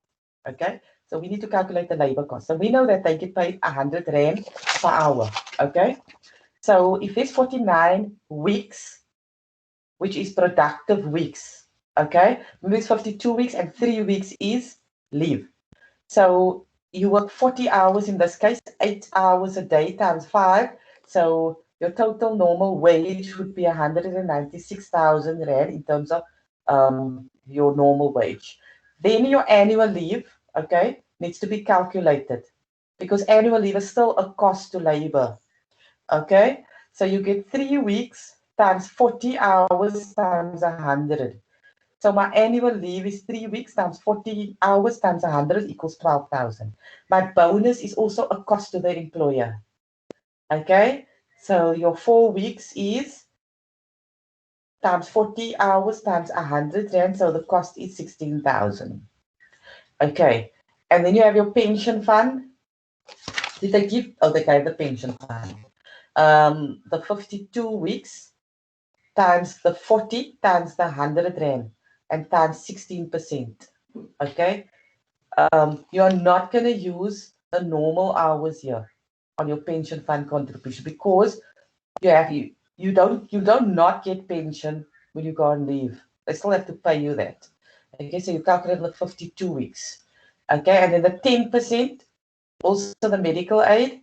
Okay, so we need to calculate the labor cost. So we know that they get paid 100 Rand per hour. Okay, so if there's 49 weeks, which is productive weeks, okay, maybe it's 52 weeks and 3 weeks is leave. So you work 40 hours in this case, 8 hours a day times 5. So your total normal wage would be 196,000 Rand in terms of your normal wage. Then your annual leave, okay, needs to be calculated because annual leave is still a cost to labor. Okay, so you get 3 weeks times 40 hours times 100. So my annual leave is 3 weeks times 40 hours times 100 equals 12,000. My bonus is also a cost to the employer. Okay, so your 4 weeks is times 40 hours times 100 Rand, so the cost is 16,000. Okay, and then you have your pension fund. Did they give? Oh, they gave the pension fund. The 52 weeks times the 40 times the 100 Rand and times 16%. Okay, you're not going to use the normal hours here on your pension fund contribution because you don't not get pension when you go on leave. They still have to pay you that. Okay, so you calculate the 52 weeks. Okay, and then the 10%, also the medical aid,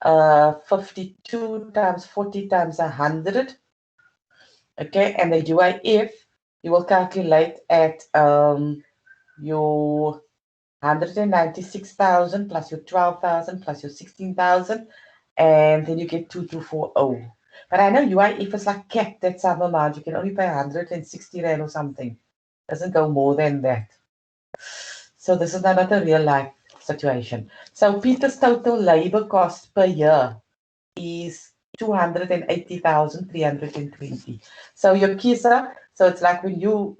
52 times 40 times 100. Okay, and the UIF, you will calculate at your 196,000 plus your 12,000 plus your 16,000, and then you get 2240. But I know UIF is like capped at some amount. You can only pay 160 Rand or something. Doesn't go more than that. So this is not a real life situation. So Peter's total labor cost per year is 280,320. So your KISA, so it's like when you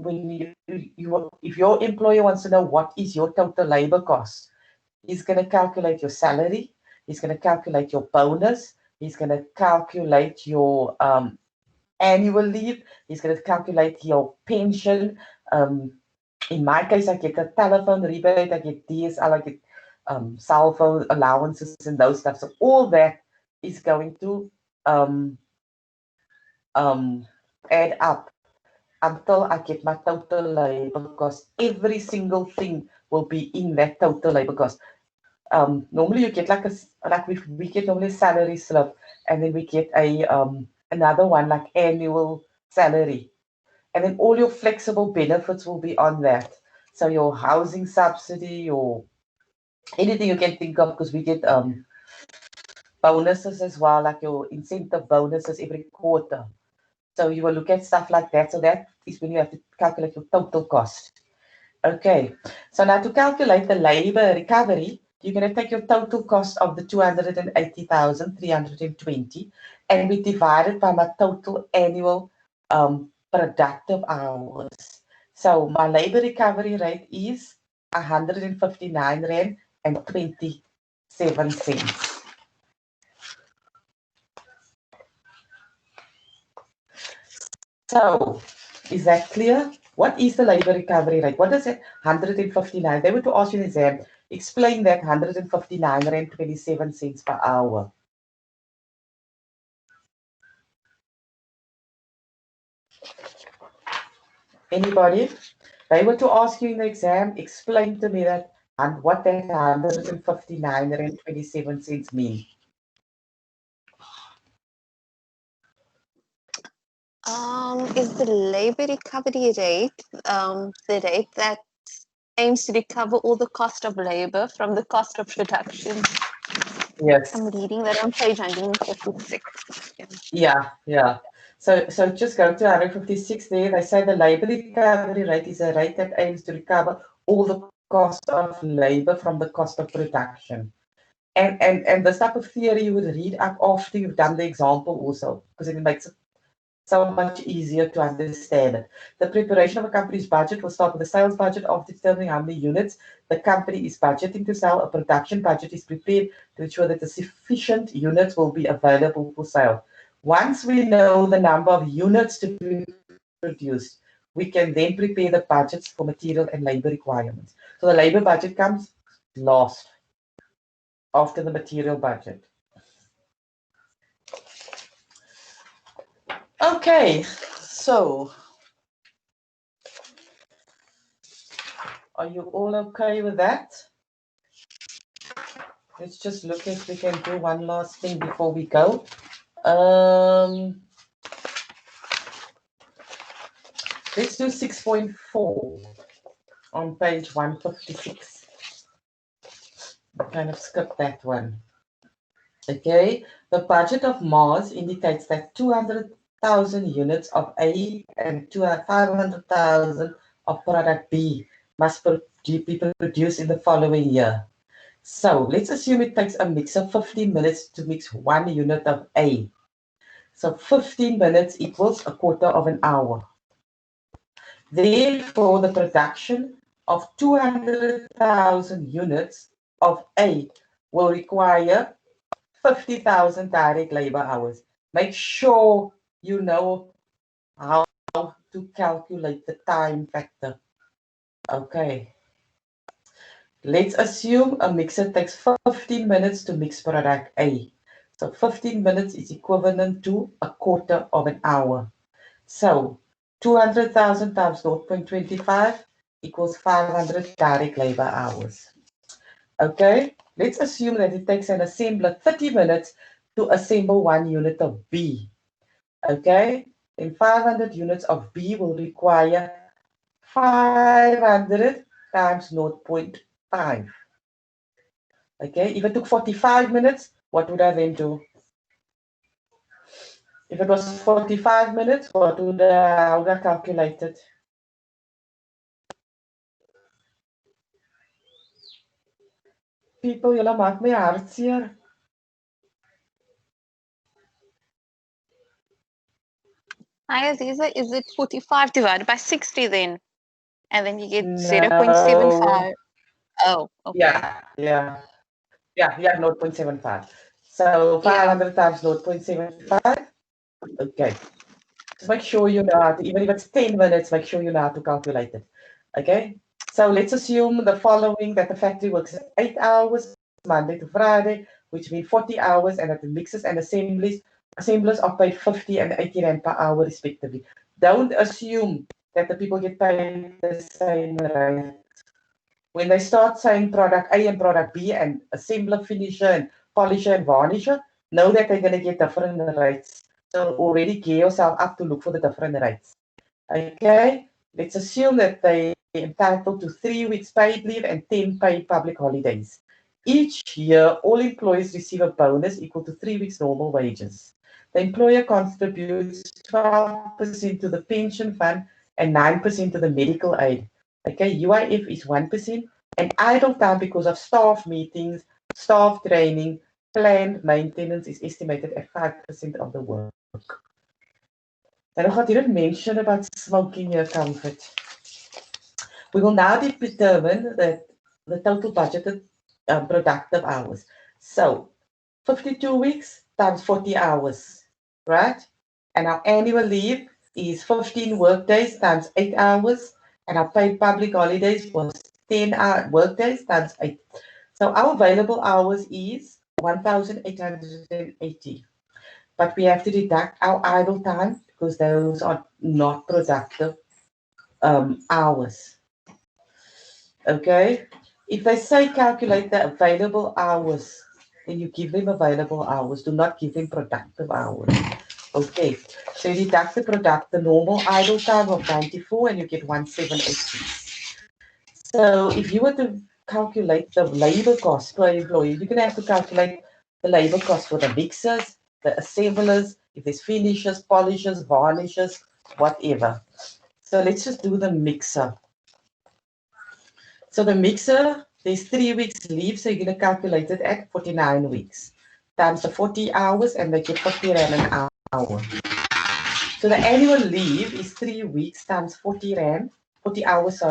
if your employer wants to know what is your total labor cost, he's going to calculate your salary, he's going to calculate your bonus, he's going to calculate your annual leave, he's going to calculate your pension. In my case, I get a telephone rebate, I get DSL, I get cell phone allowances and those stuff. So all that is going to add up until I get my total labor cost. Every single thing will be in that total labor cost. Normally you get like we get normally a salary slip, and then we get a another one like annual salary, and then all your flexible benefits will be on that. So your housing subsidy or anything you can think of, because we get bonuses as well, like your incentive bonuses every quarter. So you will look at stuff like that. So that is when you have to calculate your total cost. Okay, so now to calculate the labor recovery, you're going to take your total cost of the 280,320 and we divide it by my total annual productive hours. So my labor recovery rate is 159 Rand So, is that clear? What is the labor recovery rate? What is it? 159. They were to ask you in exam, explain that 159.27 per hour. Anybody? They were to ask you in the exam, explain to me that and what that 159.27 mean. Is the labor recovery rate the rate that aims to recover all the cost of labor from the cost of production? Yes. I'm reading that on page 156. Yeah. So just go to 156 there. They say the labor recovery rate is a rate that aims to recover all the cost of labor from the cost of production. And this type of theory you would read up after you've done the example also, because it makes it so much easier to understand it. The preparation of a company's budget will start with a sales budget of determining how many units the company is budgeting to sell. A production budget is prepared to ensure that the sufficient units will be available for sale. Once we know the number of units to be produced, we can then prepare the budgets for material and labor requirements. So the labor budget comes last after the material budget. Okay, so are you all okay with that? Let's just look if we can do one last thing before we go. Let's do 6.4 on page 156. Kind of skip that one. Okay, the budget of Mars indicates that 200,000 units of A and 500,000 of product B must be produced in the following year. So let's assume it takes a mixer 15 minutes to mix 1 unit of A. So 15 minutes equals a quarter of an hour. Therefore, the production of 200,000 units of A will require 50,000 direct labor hours. Make sure you know how to calculate the time factor. Okay. Let's assume a mixer takes 15 minutes to mix product A. So 15 minutes is equivalent to a quarter of an hour. So 200,000 times 0.25 equals 500 direct labor hours. Okay, let's assume that it takes an assembler 30 minutes to assemble 1 unit of B. Okay, then 500 units of B will require 500 times 0.5. Okay, if it took 45 minutes, what would I then do? If it was 45 minutes, what would I calculate it? People, julle maak my hartseer. Hi, Aziza, is it 45 divided by 60 then? And then you get No. 0.75. Oh, okay. Yeah, 0.75. So 500 times 0.75. Okay. Just make sure you know how to, even if it's 10 minutes, make sure you know how to calculate it. Okay. So let's assume the following, that the factory works 8 hours, Monday to Friday, which means 40 hours, and that the mixers and assemblers are paid 50 and 80 rand per hour respectively. Don't assume that the people get paid the same rate. When they start saying product A and product B and assembler, finisher, and polisher and varnisher, know that they're going to get different rates. So already gear yourself up to look for the different rates. Okay, let's assume that they are entitled to 3 weeks paid leave and 10 paid public holidays. Each year, all employees receive a bonus equal to 3 weeks normal wages. The employer contributes 12% to the pension fund and 9% to the medical aid. Okay, UIF is 1%, and idle time because of staff meetings, staff training, planned maintenance is estimated at 5% of the work. And I didn't mention about smoking your comfort. We will now determine that the total budgeted productive hours. So 52 weeks times 40 hours, right? And our annual leave is 15 work days times 8 hours, and our paid public holidays was 10 work days times 8. So our available hours is 1,880. But we have to deduct our idle time because those are not productive hours. Okay? If they say calculate the available hours, then you give them available hours. Do not give them productive hours. Okay, so you deduct the normal idle time of 94 and you get 1786. So if you were to calculate the labor cost per employee, you're going to have to calculate the labor cost for the mixers, the assemblers, if there's finishers, polishers, varnishes, whatever. So let's just do the mixer. So the mixer, there's 3 weeks leave, so you're going to calculate it at 49 weeks times the 40 hours, and they get 50 Rand an hour. So the annual leave is 3 weeks times 40 hours,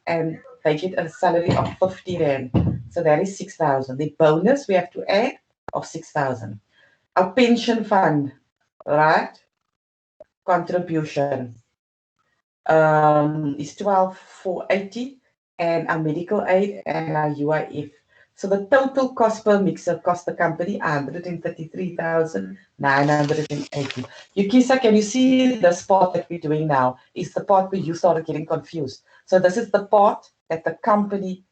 and they get a salary of 50 Rand. So that is 6,000. The bonus we have to add of 6,000. Our pension fund, right? Contribution is 12,480, and our medical aid and our UIF. So the total cost per mixer cost the company 133,980. Yukisa, can you see this part that we're doing now? Is the part where you started getting confused. So this is the part that the company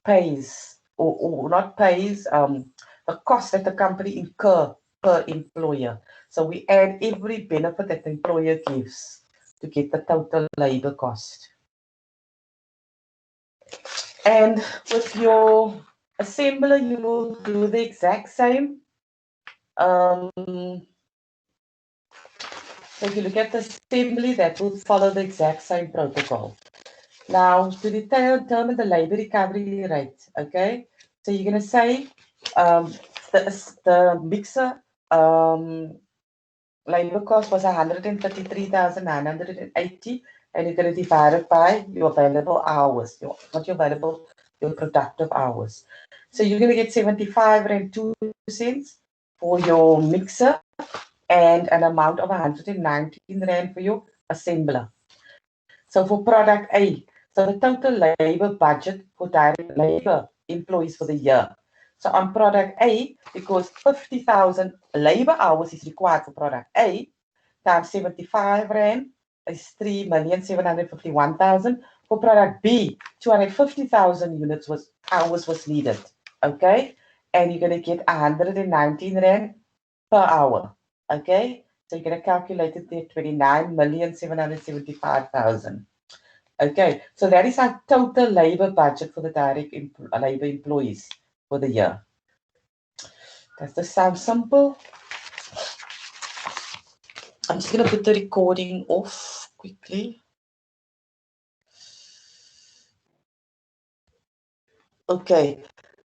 pays, or not pays, the cost that the company incur per employer. So we add every benefit that the employer gives to get the total labor cost. And with your assembler, you will do the exact same. So if you look at the assembly, that will follow the exact same protocol. Now, to determine the labor recovery rate, okay? So you're going to say the mixer labor cost was 133,980, and you're going to divide it by your available hours, your productive hours. So you're going to get 75 Rand 2 cents for your mixer and an amount of 119 Rand for your assembler. So for product A, so the total labor budget for direct labor employees for the year. So on product A, because 50,000 labor hours is required for product A, times 75 Rand is 3,751,000. For product B, 250,000 hours was needed. Okay, and you're going to get 119 Rand per hour. Okay, so you're going to calculate it there, 29,775,000. Okay, so that is our total labor budget for the direct labor employees for the year. Does this sound simple? I'm just going to put the recording off quickly. Okay,